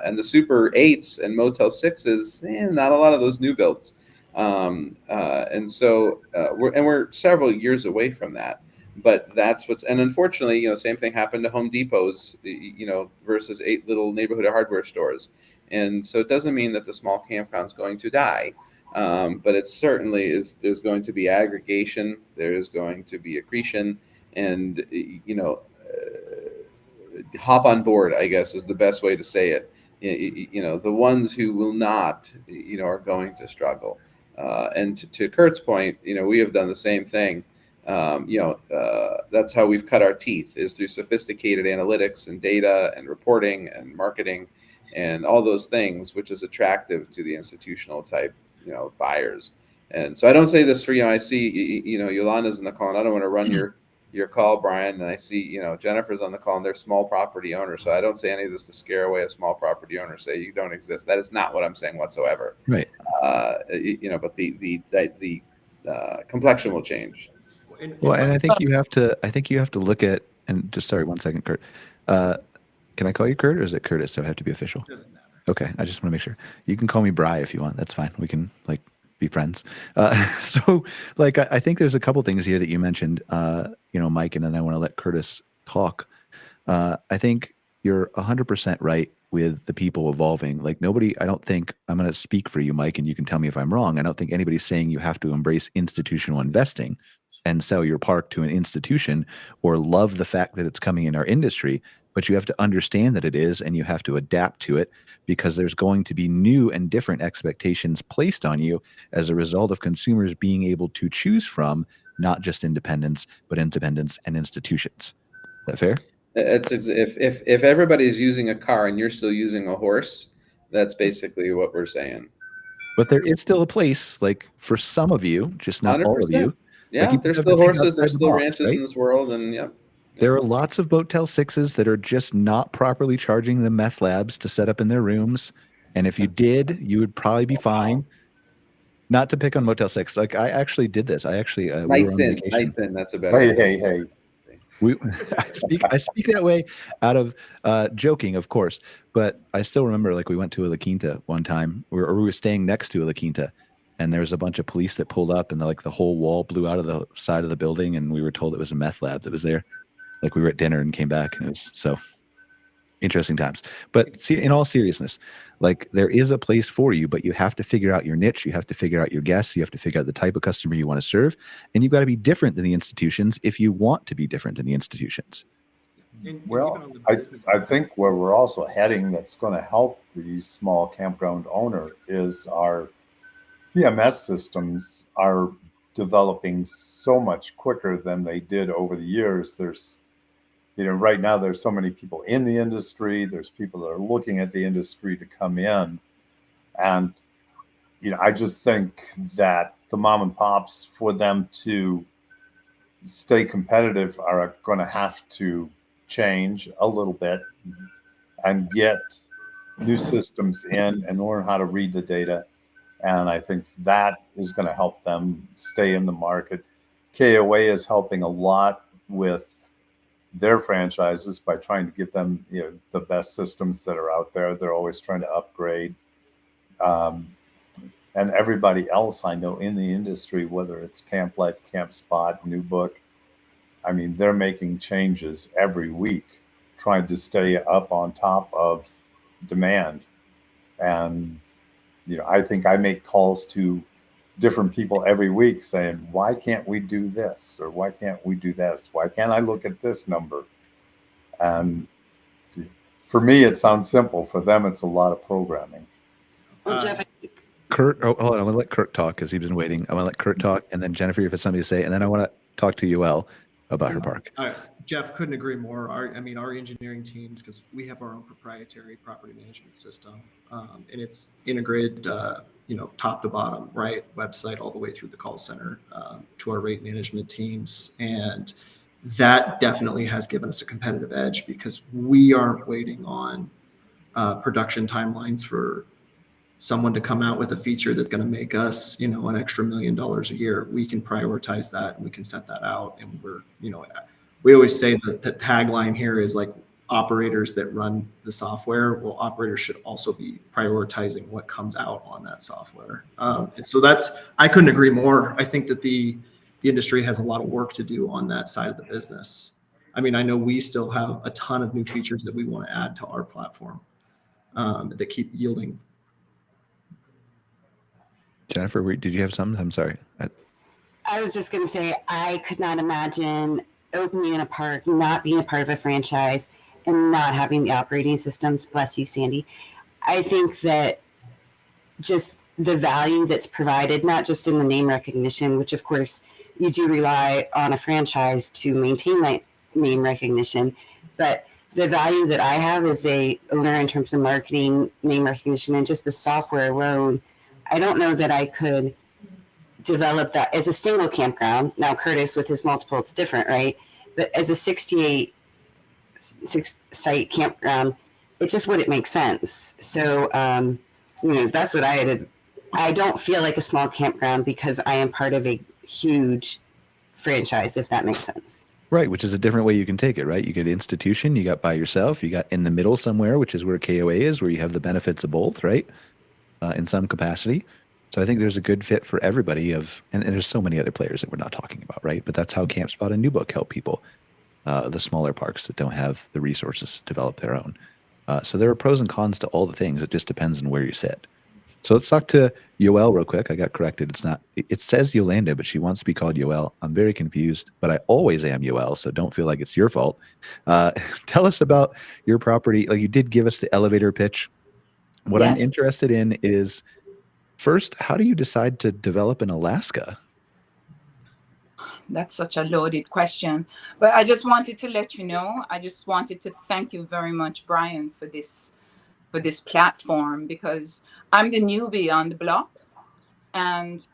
and the Super 8s and Motel 6s, not a lot of those new builds. And so we're several years away from that. But and unfortunately, same thing happened to Home Depots, versus 8 little neighborhood hardware stores. And so it doesn't mean that the small campground's going to die. But it certainly is, there's going to be aggregation, there's going to be accretion, and, hop on board, I guess, is the best way to say it. the ones who will not, are going to struggle. And to Kurt's point, we have done the same thing. That's how we've cut our teeth, is through sophisticated analytics and data and reporting and marketing and all those things, which is attractive to the institutional type, buyers. And so I don't say this for, I see, Yolanda's in the call, and I don't want to run your call, Brian. And I see, Jennifer's on the call, and they're small property owners. So I don't say any of this to scare away a small property owner, say you don't exist. That is not what I'm saying whatsoever. Right. But the complexion will change. Well, and I think you have to look at, and just sorry, 1 second, Kurt. Can I call you Kurt, or is it Kurtis? So I have to be official. Doesn't matter. Okay, I just want to make sure. You can call me Bri if you want. That's fine. We can be friends. So I think there's a couple things here that you mentioned, Mike, and then I want to let Kurtis talk. I think you're 100% right with the people evolving. Nobody, I don't think, I'm going to speak for you, Mike, and you can tell me if I'm wrong. I don't think anybody's saying you have to embrace institutional investing and sell your park to an institution or love the fact that it's coming in our industry, but you have to understand that it is, and you have to adapt to it, because there's going to be new and different expectations placed on you as a result of consumers being able to choose from not just independents, but independents and institutions. Is that fair? If everybody's using a car and you're still using a horse, that's basically what we're saying. But there is still a place, for some of you, just not 100%. All of you. Yeah, there's still horses, there's still ranches, right? In this world, and yeah. There are lots of Motel 6s that are just not properly charging the meth labs to set up in their rooms. And if you did, you would probably be fine. Not to pick on Motel 6. I actually did this. Nights in, that's a better. Hey. I speak that way out of joking, of course. But I still remember, we went to a La Quinta one time, we were staying next to a La Quinta. And there was a bunch of police that pulled up, and the whole wall blew out of the side of the building. And we were told it was a meth lab that was there. We were at dinner and came back, and it was so interesting times. But see, in all seriousness, there is a place for you, but you have to figure out your niche. You have to figure out your guests. You have to figure out the type of customer you want to serve. And you've got to be different than the institutions if you want to be different than the institutions. Well, I think where we're also heading that's going to help the small campground owner is our PMS systems are developing so much quicker than they did over the years. There's, right now there's so many people in the industry. There's people that are looking at the industry to come in. And, I just think that the mom and pops, for them to stay competitive, are going to have to change a little bit and get new systems in and learn how to read the data. And I think that is going to help them stay in the market. KOA is helping a lot with their franchises by trying to give them, the best systems that are out there. They're always trying to upgrade. And everybody else I know in the industry, whether it's Camp Life, Camp Spot, New Book, they're making changes every week, trying to stay up on top of demand. And I think I make calls to different people every week saying, why can't we do this? Or why can't we do this? Why can't I look at this number? And for me, it sounds simple. For them, it's a lot of programming. Well, Jeff, Kurt, hold on. I'm going to let Kurt talk because he's been waiting. I'm going to let Kurt talk, and then Jennifer, if it's something to say, and then I want to talk to Yoel about her park. Jeff, couldn't agree more. Our engineering teams, because we have our own proprietary property management system, and it's integrated, top to bottom, right? Website all the way through the call center to our rate management teams. And that definitely has given us a competitive edge, because we aren't waiting on production timelines for someone to come out with a feature that's going to make us, an extra $1 million a year. We can prioritize that, and we can set that out. And we're, we always say that the tagline here is operators that run the software. Well, operators should also be prioritizing what comes out on that software. And so I couldn't agree more. I think that the industry has a lot of work to do on that side of the business. I know we still have a ton of new features that we want to add to our platform that keep yielding. Jennifer, did you have something? I'm sorry. I was just going to say, I could not imagine opening in a park, not being a part of a franchise, and not having the operating systems. Bless you, Sandy. I think that just the value that's provided, not just in the name recognition, which of course you do rely on a franchise to maintain that name recognition, but the value that I have as a owner in terms of marketing, name recognition, and just the software alone, I don't know that I could develop that as a single campground. Now, Kurtis with his multiple, it's different, right? But as a 68 site campground, it just wouldn't make sense. So, that's what I had. I don't feel like a small campground because I am part of a huge franchise, if that makes sense. Right, which is a different way you can take it, right? You get institution, you got by yourself, you got in the middle somewhere, which is where KOA is, where you have the benefits of both, right? In some capacity. So I think there's a good fit for everybody and there's so many other players that we're not talking about, right? But that's how CampSpot and New Book help people, the smaller parks that don't have the resources to develop their own. So there are pros and cons to all the things. It just depends on where you sit. So let's talk to Yoel real quick. I got corrected. It says Yolanda, but she wants to be called Yoel. I'm very confused, but I always am Yoel, so don't feel like it's your fault. Tell us about your property. Like, you did give us the elevator pitch. What I'm interested in is, first, how do you decide to develop in Alaska? That's such a loaded question. But I just wanted to let you know, I just wanted to thank you very much, Brian, for this platform, because I'm the newbie on the block. And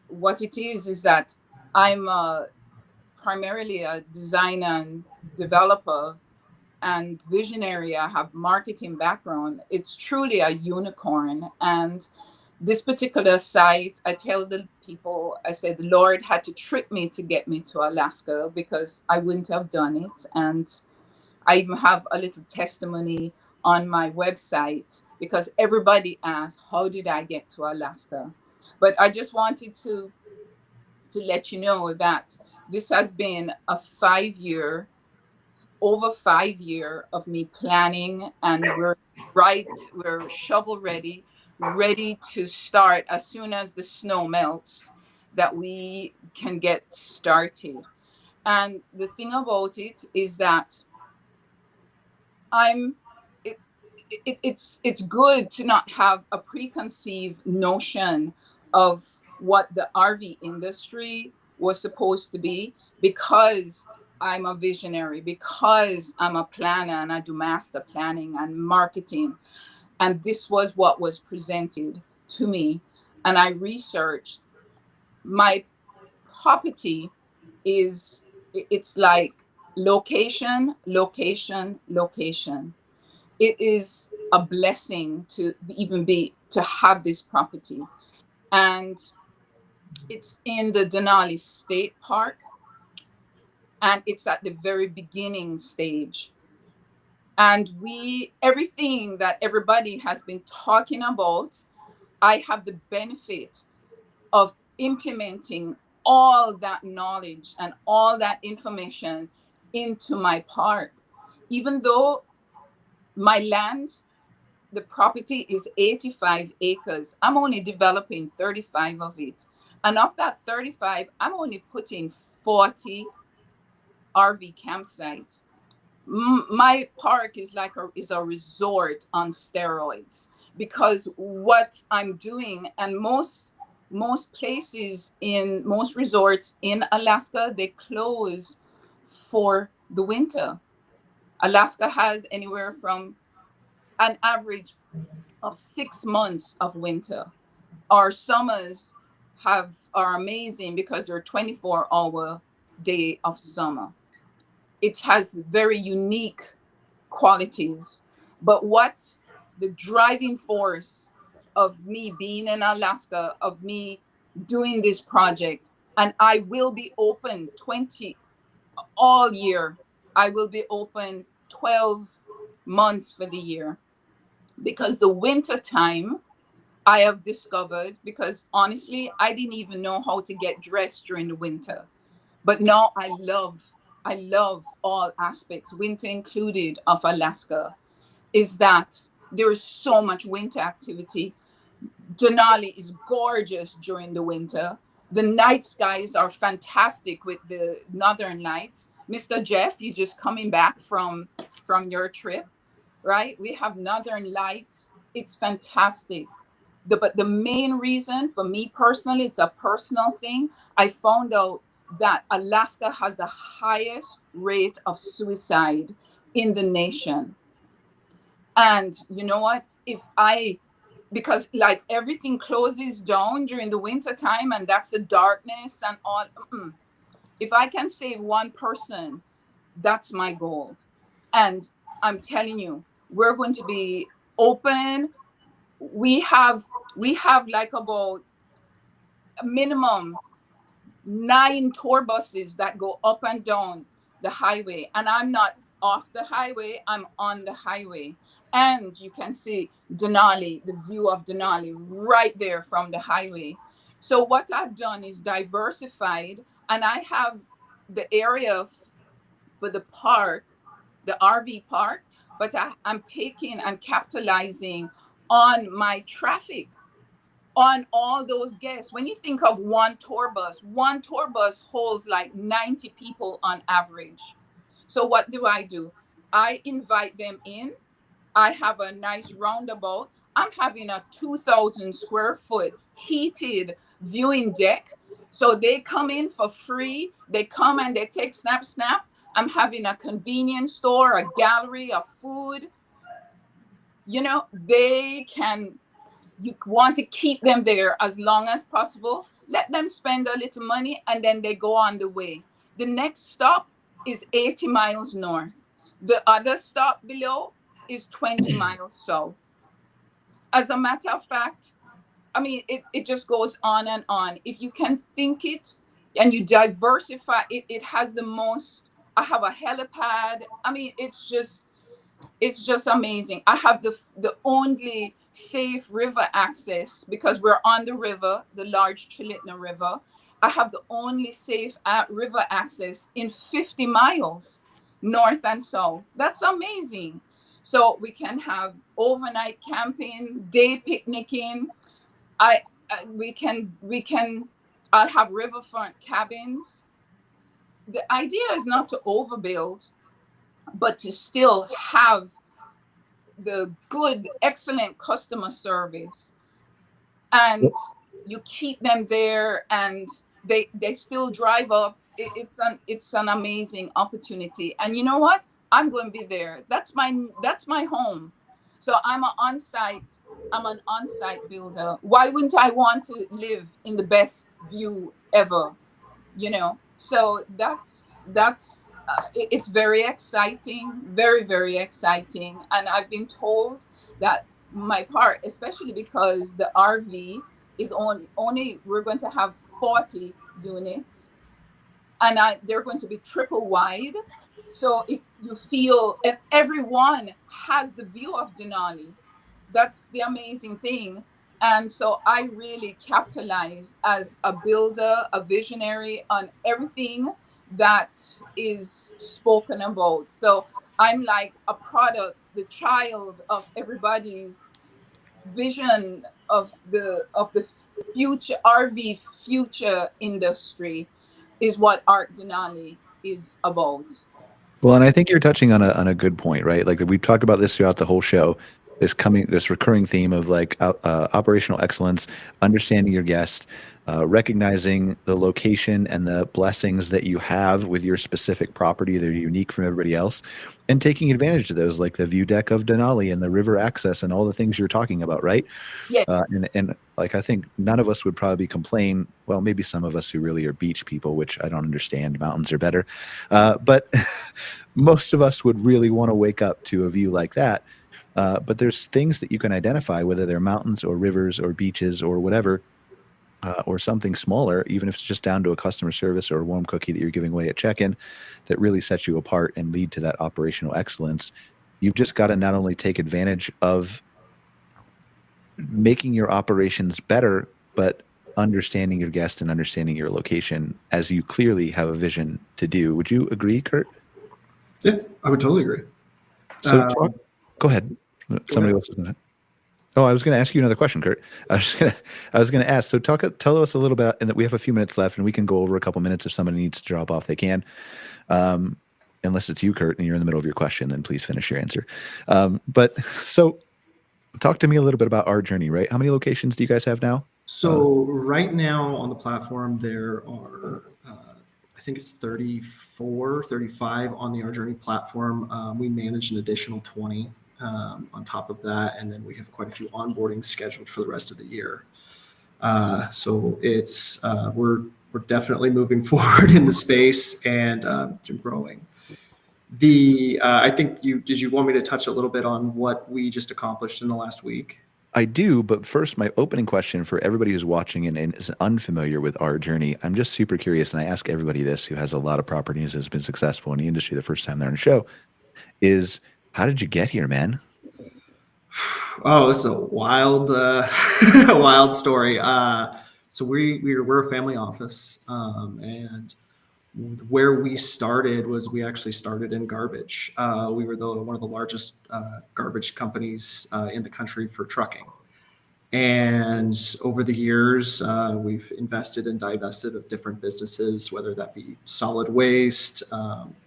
what it is that I'm primarily a designer and developer and visionary. I have marketing background. It's truly a unicorn. And this particular site, I tell the people, I said, the Lord had to trick me to get me to Alaska because I wouldn't have done it. And I even have a little testimony on my website because everybody asks, how did I get to Alaska? But I just wanted to let you know that this has been a over 5 year of me planning, and we're shovel ready to start as soon as the snow melts, that we can get started. And the thing about it is that it's good to not have a preconceived notion of what the RV industry was supposed to be, because I'm a visionary, because I'm a planner and I do master planning and marketing. And this was what was presented to me. And I researched my property it's like location, location, location. It is a blessing to have this property. And it's in the Denali State Park, and it's at the very beginning stage. And everything that everybody has been talking about, I have the benefit of implementing all that knowledge and all that information into my park. Even though my land, the property is 85 acres, I'm only developing 35 of it. And of that 35, I'm only putting 40 RV campsites. My park is like a resort on steroids, because what I'm doing, and most resorts in Alaska, they close for the winter. Alaska has anywhere from an average of 6 months of winter. Our summers are amazing because they're 24-hour day of summer. It has very unique qualities. But what the driving force of me being in Alaska, of me doing this project, and I will be open all year. I will be open 12 months for the year, because the winter time I have discovered, because honestly, I didn't even know how to get dressed during the winter. But now I love all aspects, winter included, of Alaska, is that there is so much winter activity. Denali is gorgeous during the winter. The night skies are fantastic with the northern lights. Mr. Jeff, you're just coming back from your trip, right? We have northern lights it's fantastic. But the main reason for me personally, it's a personal thing. I found out that Alaska has the highest rate of suicide in the nation. And you know what? Because like everything closes down during the winter time, and that's the darkness and all. If I can save one person, that's my goal. And I'm telling you, we're going to be open. We have like about a minimum 9 tour buses that go up and down the highway, and I'm not off the highway, I'm on the highway. And you can see Denali, the view of Denali right there from the highway. So what I've done is diversified, and I have the area for the park, the RV park, but I'm taking and capitalizing on my traffic, on all those guests. When you think of one tour bus holds like 90 people on average. So what do? I invite them in. I have a nice roundabout. I'm having a 2,000 square foot heated viewing deck. So they come in for free. They come and they take snap. I'm having a convenience store, a gallery of food. You want to keep them there as long as possible. Let them spend a little money and then they go on the way. The next stop is 80 miles north. The other stop below is 20 miles south. As a matter of fact, I mean, it just goes on and on. If you can think it and you diversify it, it has the most. I have a helipad. I mean, it's just amazing. I have the only safe river access because we're on the river, the large Chilitna River. I have the only safe river access in 50 miles north and south. That's amazing. So we can have overnight camping, day picnicking. We can. I'll have riverfront cabins. The idea is not to overbuild, but to still have the good, excellent customer service, and you keep them there, and they still drive up. It's an amazing opportunity, and you know what? I'm going to be there. That's my home. So I'm an on-site builder. Why wouldn't I want to live in the best view ever? So it's very exciting, very, very exciting. And I've been told that my part, especially because the RV is only we're going to have 40 units, and they're going to be triple wide. So you feel, and everyone has the view of Denali. That's the amazing thing. And so I really capitalize as a builder, a visionary on everything that is spoken about. So I'm like a product, the child of everybody's vision of the future RV future industry is what Art Denali is about. Well, and I think you're touching on a good point, right? Like we've talked about this throughout the whole show. This recurring theme of like operational excellence, understanding your guest, recognizing the location and the blessings that you have with your specific property that are unique from everybody else, and taking advantage of those, like the view deck of Denali and the river access and all the things you're talking about, right? Yeah. And like I think none of us would probably complain. Well, maybe some of us who really are beach people, which I don't understand. Mountains are better, but most of us would really want to wake up to a view like that. But there's things that you can identify, whether they're mountains or rivers or beaches or whatever, or something smaller, even if it's just down to a customer service or a warm cookie that you're giving away at check-in, that really sets you apart and lead to that operational excellence. You've just got to not only take advantage of making your operations better, but understanding your guest and understanding your location, as you clearly have a vision to do. Would you agree, Kurt? Yeah, I would totally agree. So go ahead. Somebody else is going to. Oh, I was going to ask you another question, Kurt. I was going to ask. So tell us a little bit, and that we have a few minutes left, and we can go over a couple minutes. If somebody needs to drop off, they can. Unless it's you, Kurt, and you're in the middle of your question, then please finish your answer. But so Talk to me a little bit about Our Journey, right? How many locations do you guys have now? So right now on the platform, there are, I think it's 34, 35 on the Our Journey platform. We manage an additional 20 on top of that. And then we have quite a few onboarding scheduled for the rest of the year. So it's, we're definitely moving forward in the space and growing. I think did you want me to touch a little bit on what we just accomplished in the last week? I do, but first, my opening question for everybody who's watching and is unfamiliar with Our Journey, I'm just super curious, and I ask everybody this who has a lot of properties, has been successful in the industry the first time they're on the show, is how did you get here, man? Oh, this is a wild, wild story. So we're a family office, and where we started was we actually started in garbage. We were one of the largest garbage companies in the country for trucking. And over the years, we've invested and divested of different businesses, whether that be solid waste,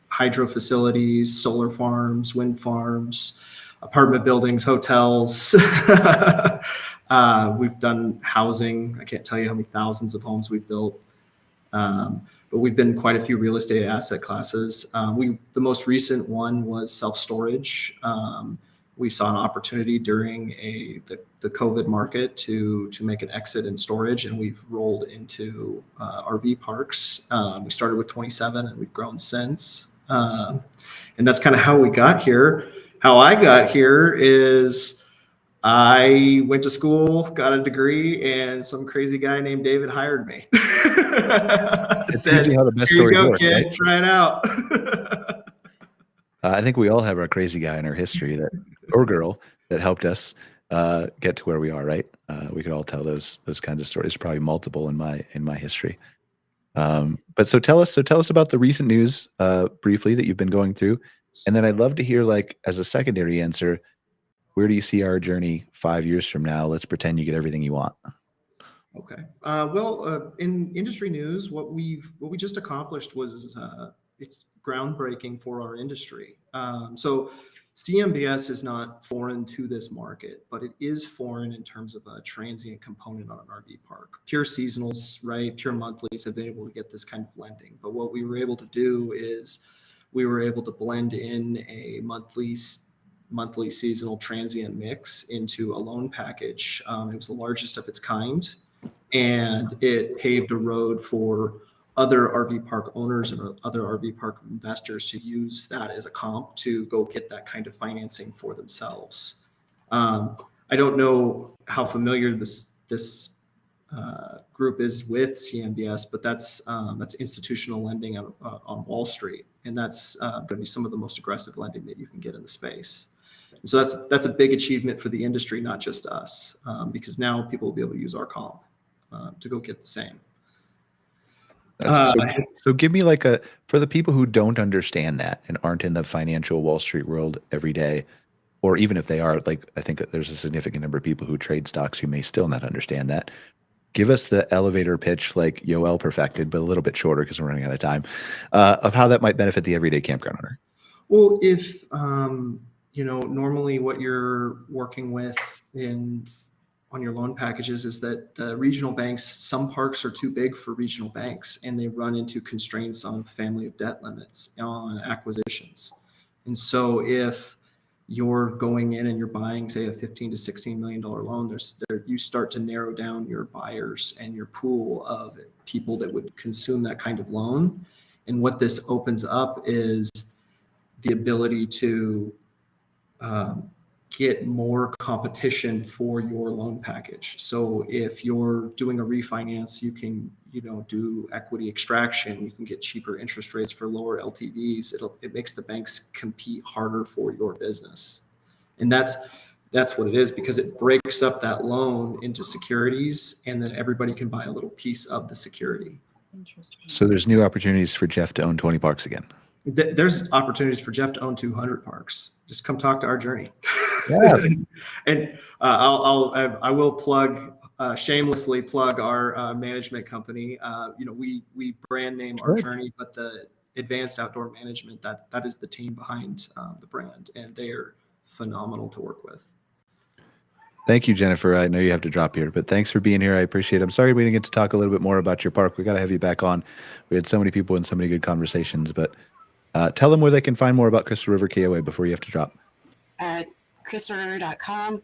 hydro facilities, solar farms, wind farms, apartment buildings, hotels. We've done housing. I can't tell you how many thousands of homes we've built. But we've been quite a few real estate asset classes. The most recent one was self-storage. We saw an opportunity during the COVID market to make an exit in storage, and we've rolled into RV parks. We started with 27, and we've grown since. And that's kind of how we got here. How I got here is I went to school, got a degree, and some crazy guy named David hired me. It's usually how the best story goes, works, kid, right? try it out. I think we all have our crazy guy in our history or girl that helped us get to where we are, right? We could all tell those kinds of stories, probably multiple in my history. But so tell us about the recent news briefly that you've been going through, and then I'd love to hear, like, as a secondary answer, where do you see Our Journey 5 years from now? Let's pretend you get everything you want. Okay. In industry news, what we just accomplished was it's groundbreaking for our industry. So CMBS is not foreign to this market, but it is foreign in terms of a transient component on an RV park. Pure seasonals, right? Pure monthlies have been able to get this kind of lending. But what we were able to do is we were able to blend in a monthly seasonal transient mix into a loan package. It was the largest of its kind, and it paved a road for other RV park owners and other RV park investors to use that as a comp to go get that kind of financing for themselves. I don't know how familiar this group is with CMBS, but that's institutional lending on Wall Street, and that's going to be some of the most aggressive lending that you can get in the space. And so that's a big achievement for the industry, not just us, because now people will be able to use our comp to go get the same. So give me for the people who don't understand that and aren't in the financial Wall Street world every day, or even if they are, like, I think there's a significant number of people who trade stocks who may still not understand that. Give us the elevator pitch, like Yoel perfected, but a little bit shorter because we're running out of time, of how that might benefit the everyday campground owner. Well, if normally what you're working with on your loan packages is that the regional banks, some parks are too big for regional banks, and they run into constraints on family of debt limits on acquisitions. And so if you're going in and you're buying, say, a $15 to $16 million loan, you start to narrow down your buyers and your pool of people that would consume that kind of loan. And what this opens up is the ability to get more competition for your loan package. So if you're doing a refinance, you can do equity extraction. You can get cheaper interest rates for lower LTVs. It makes the banks compete harder for your business, and that's what it is, because it breaks up that loan into securities, and then everybody can buy a little piece of the security. Interesting. So there's new opportunities for Jeff to own 20 parks again. There's opportunities for Jeff to own 200 parks. Just come talk to Our Journey. Yeah. And I will shamelessly plug our management company. We brand name Our Journey, but the Advanced Outdoor Management, that is the team behind the brand, and they are phenomenal to work with. Thank you, Jennifer. I know you have to drop here, but thanks for being here. I appreciate it. I'm sorry we didn't get to talk a little bit more about your park. We got to have you back on. We had so many people and so many good conversations, but tell them where they can find more about Crystal River KOA before you have to drop. crystalriver.com.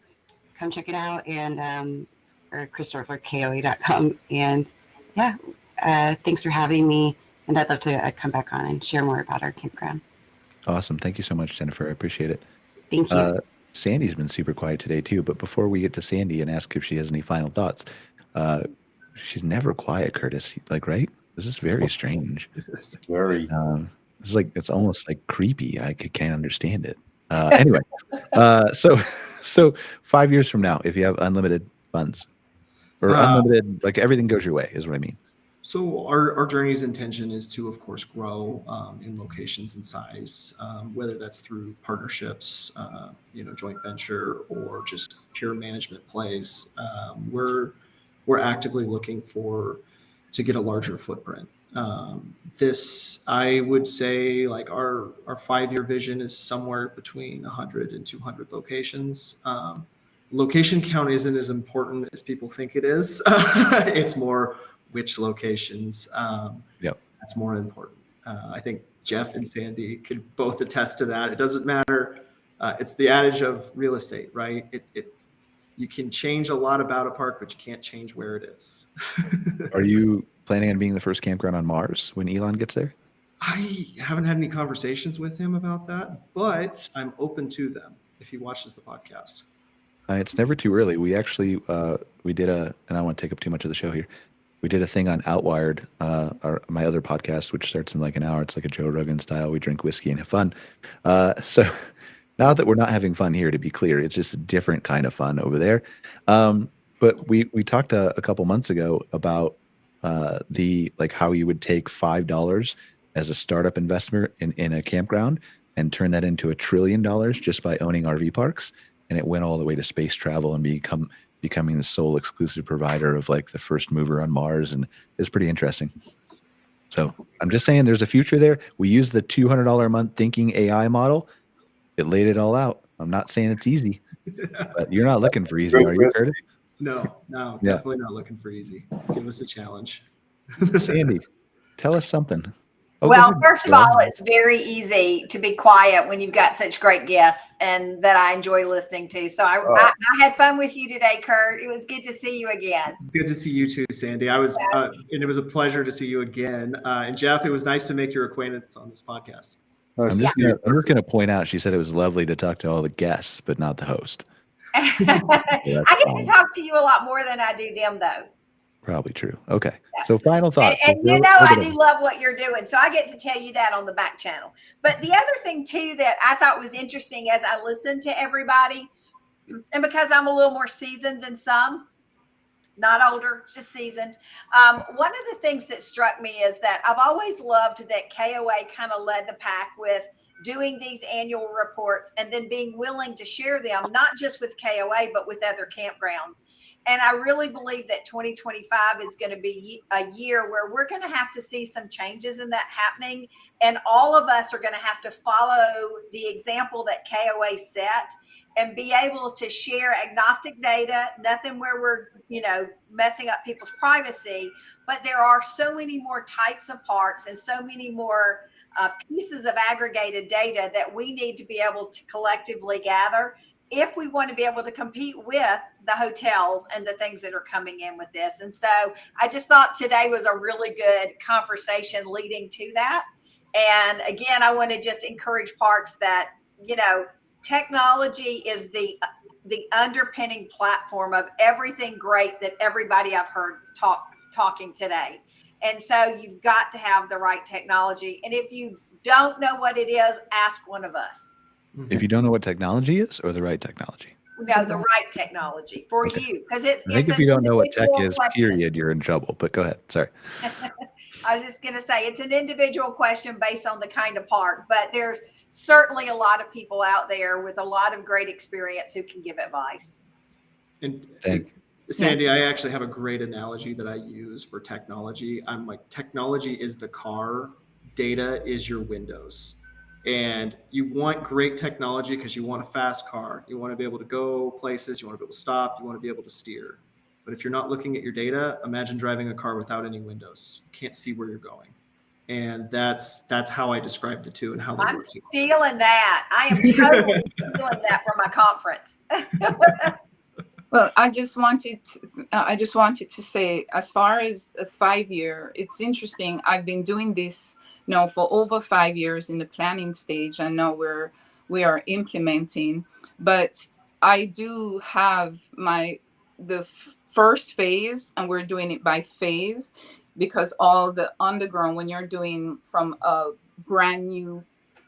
Come check it out, and or crystalriverkoa.com. And yeah, thanks for having me. And I'd love to come back on and share more about our campground. Awesome. Thank you so much, Jennifer. I appreciate it. Thank you. Sandy's been super quiet today too, but before we get to Sandy and ask if she has any final thoughts, she's never quiet, Kurtis. Like, right? This is very strange. It's very. It's like, it's almost like creepy. I can't understand it. Anyway, so 5 years from now, if you have unlimited funds or unlimited, like everything goes your way, is what I mean. So our journey's intention is to, of course, grow in locations and size, whether that's through partnerships, joint venture, or just pure management plays. We're actively looking to get a larger footprint. I would say, like our 5-year vision is somewhere between 100 and 200 locations. Location count isn't as important as people think it is. It's more which locations. That's more important. I think Jeff and Sandy could both attest to that. It doesn't matter. It's the adage of real estate, right? You can change a lot about a park, but you can't change where it is. Are you planning on being the first campground on Mars when Elon gets there? I haven't had any conversations with him about that, but I'm open to them if he watches the podcast. It's never too early. We actually, we did and I don't want to take up too much of the show here. We did a thing on Outwired, my other podcast, which starts in like an hour. It's like a Joe Rogan style. We drink whiskey and have fun. So not that we're not having fun here, to be clear, it's just a different kind of fun over there. But we talked a couple months ago about how you would take $5 as a startup investment in a campground and turn that into $1 trillion just by owning RV parks. And it went all the way to space travel and becoming the sole exclusive provider of like the first mover on Mars. And it's pretty interesting. So I'm just saying there's a future there. We use the $200 a month thinking AI model. It laid it all out. I'm not saying it's easy, but you're not looking for easy, are you, Kurtis? No, definitely not looking for easy. Give us a challenge. Sandy, tell us something. Well, first of all, it's very easy to be quiet when you've got such great guests and that I enjoy listening to. So I had fun with you today, Kurt. It was good to see you again. Good to see you too, Sandy. And it was a pleasure to see you again. And Jeff, it was nice to make your acquaintance on this podcast. I'm just going to point out, she said it was lovely to talk to all the guests, but not the host. I get to talk to you a lot more than I do them, though. Probably true. Okay. So final thoughts. And I do love what you're doing. So I get to tell you that on the back channel. But the other thing, too, that I thought was interesting as I listened to everybody, and because I'm a little more seasoned than some, not older, just seasoned. One of the things that struck me is that I've always loved that KOA kind of led the pack with doing these annual reports and then being willing to share them, not just with KOA, but with other campgrounds. And I really believe that 2025 is going to be a year where we're going to have to see some changes in that happening. And all of us are going to have to follow the example that KOA set and be able to share agnostic data, nothing where we're, messing up people's privacy. But there are so many more types of parks and so many more pieces of aggregated data that we need to be able to collectively gather if we want to be able to compete with the hotels and the things that are coming in with this. And so I just thought today was a really good conversation leading to that. And again, I want to just encourage parks that, technology is the underpinning platform of everything great that everybody I've heard talking today. And so you've got to have the right technology. And if you don't know what it is, ask one of us. If you don't know what technology is or the right technology? No, the right technology for you. Because I think if you don't know what tech is, period, you're in trouble. But go ahead. Sorry. I was just going to say it's an individual question based on the kind of park, but there's certainly a lot of people out there with a lot of great experience who can give advice. And Sandy, I actually have a great analogy that I use for technology. I'm like, technology is the car, data is your windows. And you want great technology because you want a fast car. You want to be able to go places. You want to be able to stop. You want to be able to steer. But if you're not looking at your data, imagine driving a car without any windows. You can't see where you're going. And that's how I describe the two and how they I'm work together. stealing that. I am totally stealing that for my conference. Well, I just wanted to say, as far as a 5-year, it's interesting. I've been doing this now for over 5 years in the planning stage, and now we are implementing. But I do have the first phase, and we're doing it by phase, because all the underground, when you're doing from a brand new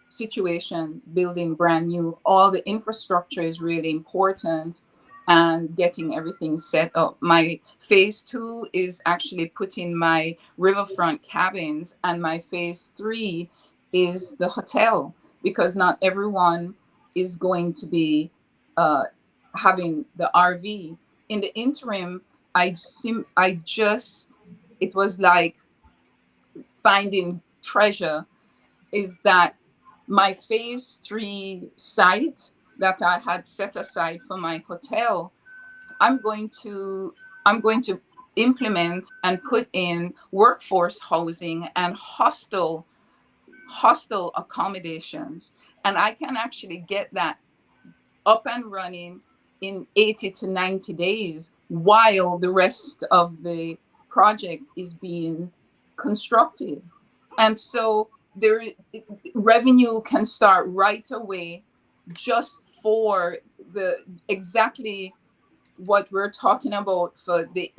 situation, building brand new, all the infrastructure is really important, and getting everything set up. My phase 2 is actually putting my riverfront cabins, and my phase 3 is the hotel, because not everyone is going to be having the RV. In the interim, it was like finding treasure, is that my phase 3 site that I had set aside for my hotel, I'm going to implement and put in workforce housing and hostel accommodations, and I can actually get that up and running in 80 to 90 days while the rest of the project is being constructed. And so revenue can start right away, just for exactly what we're talking about for the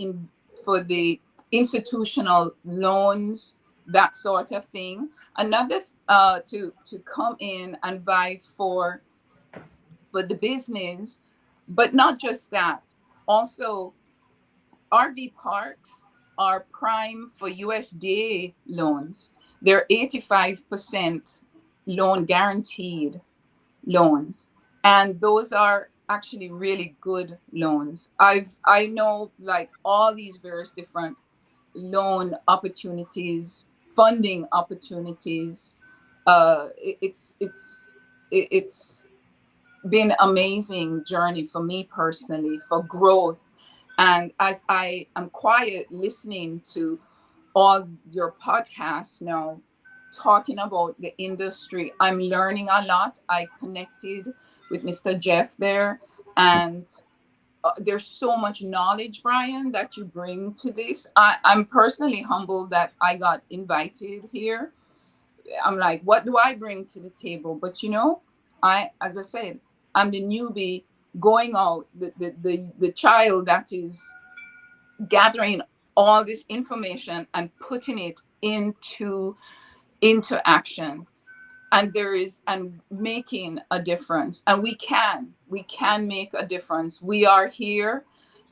institutional loans, that sort of thing. Another to come in and vie for the business, but not just that. Also, RV parks are prime for USDA loans. They're 85% loan guaranteed loans, and those are actually really good loans. I know, like, all these various different loan opportunities, funding opportunities. It's been amazing journey for me personally, for growth. And as I am quiet listening to all your podcasts now, talking about the industry, I'm learning a lot. I connected with Mr. Jeff there, and there's so much knowledge, Brian, that you bring to this. I'm personally humbled that I got invited here. I'm like, what do I bring to the table? But as I said, I'm the newbie going out, the child that is gathering all this information and putting it into action, and making a difference. And we can make a difference. We are here.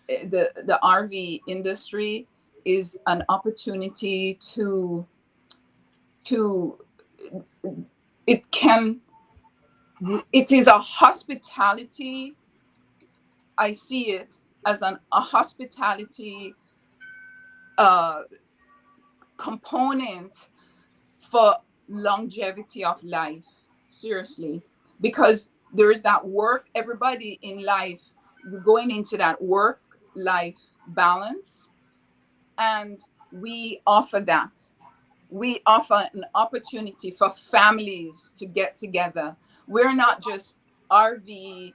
The RV industry is an opportunity to it is a hospitality. I see it as a hospitality component for longevity of life, seriously, because there is that work. Everybody in life, going into that work life balance, and we offer that. We offer an opportunity for families to get together. We're not just RV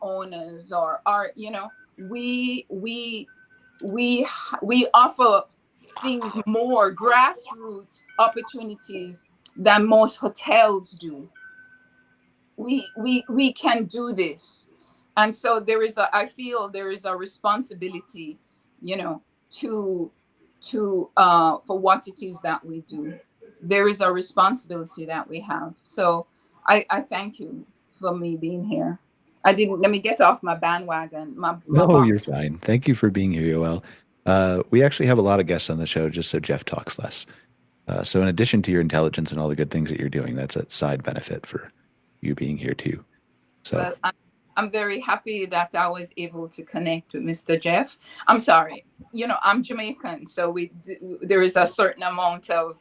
owners, or we offer things more grassroots opportunities than most hotels do. We can do this. And so I feel there is a responsibility, to for what it is that we do. There is a responsibility that we have. So I thank you for me being here. Let me get off my bandwagon. No, you're fine. Thank you for being here, Yoel. We actually have a lot of guests on the show just so Jeff talks less. So in addition to your intelligence and all the good things that you're doing, that's a side benefit for you being here too. So well, I'm very happy that I was able to connect with Mr. Jeff. I'm sorry, I'm Jamaican, so there is a certain amount of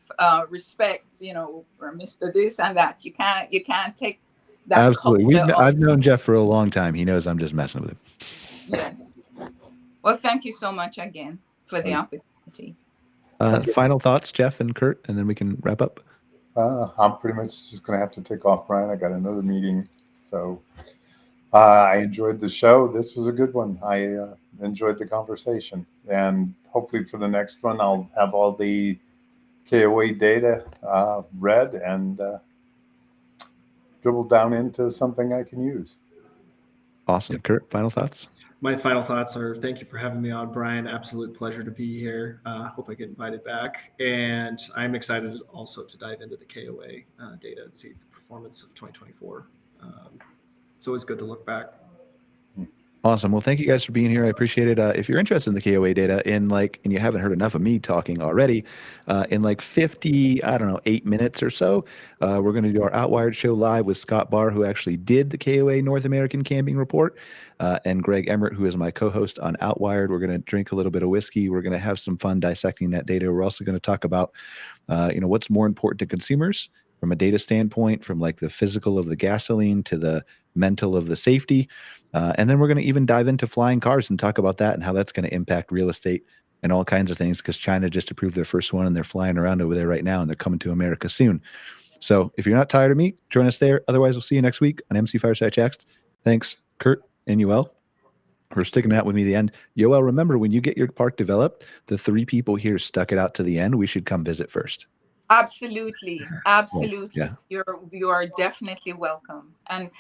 respect, for Mr. This and that. You can't take that Absolutely. culture I've out. known Jeff for a long time. He knows I'm just messing with him. Yes. Well, thank you so much again for the opportunity. Final thoughts, Jeff and Kurt, and then we can wrap up. I'm pretty much just going to have to take off, Brian. I got another meeting. So I enjoyed the show. This was a good one. I enjoyed the conversation. And hopefully for the next one, I'll have all the KOA data read and dribble down into something I can use. Awesome. Kurt, final thoughts? My final thoughts are thank you for having me on, Brian. Absolute pleasure to be here. Hope I get invited back. And I'm excited also to dive into the KOA data and see the performance of 2024. It's always good to look back. Awesome. Well, thank you guys for being here. I appreciate it. If you're interested in the KOA data and you haven't heard enough of me talking already, in 8 minutes or so, we're going to do our Outwired show live with Scott Barr, who actually did the KOA North American Camping Report, and Greg Emmert, who is my co-host on Outwired. We're going to drink a little bit of whiskey. We're going to have some fun dissecting that data. We're also going to talk about, what's more important to consumers from a data standpoint, from the physical of the gasoline to the mental of the safety. And then we're going to even dive into flying cars and talk about that and how that's going to impact real estate and all kinds of things, because China just approved their first one and they're flying around over there right now and they're coming to America soon. So if you're not tired of me, join us there. Otherwise, we'll see you next week on MC Fireside Chats. Thanks, Kurt and Yoel, for sticking out with me to the end. Yoel, remember, when you get your park developed, the 3 people here stuck it out to the end. We should come visit first. Absolutely. Yeah. You are definitely welcome. And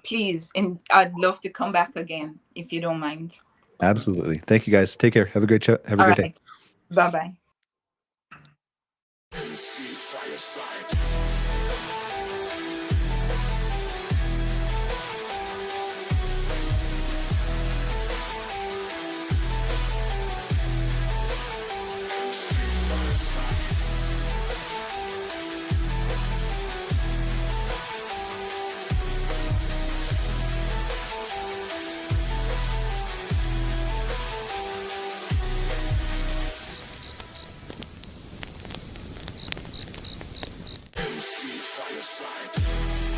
please, I'd love to come back again if you don't mind. Absolutely. Thank you guys. Take care. Have a great show. Have a All great right. day. Bye-bye. MC Fireside. MC Fireside.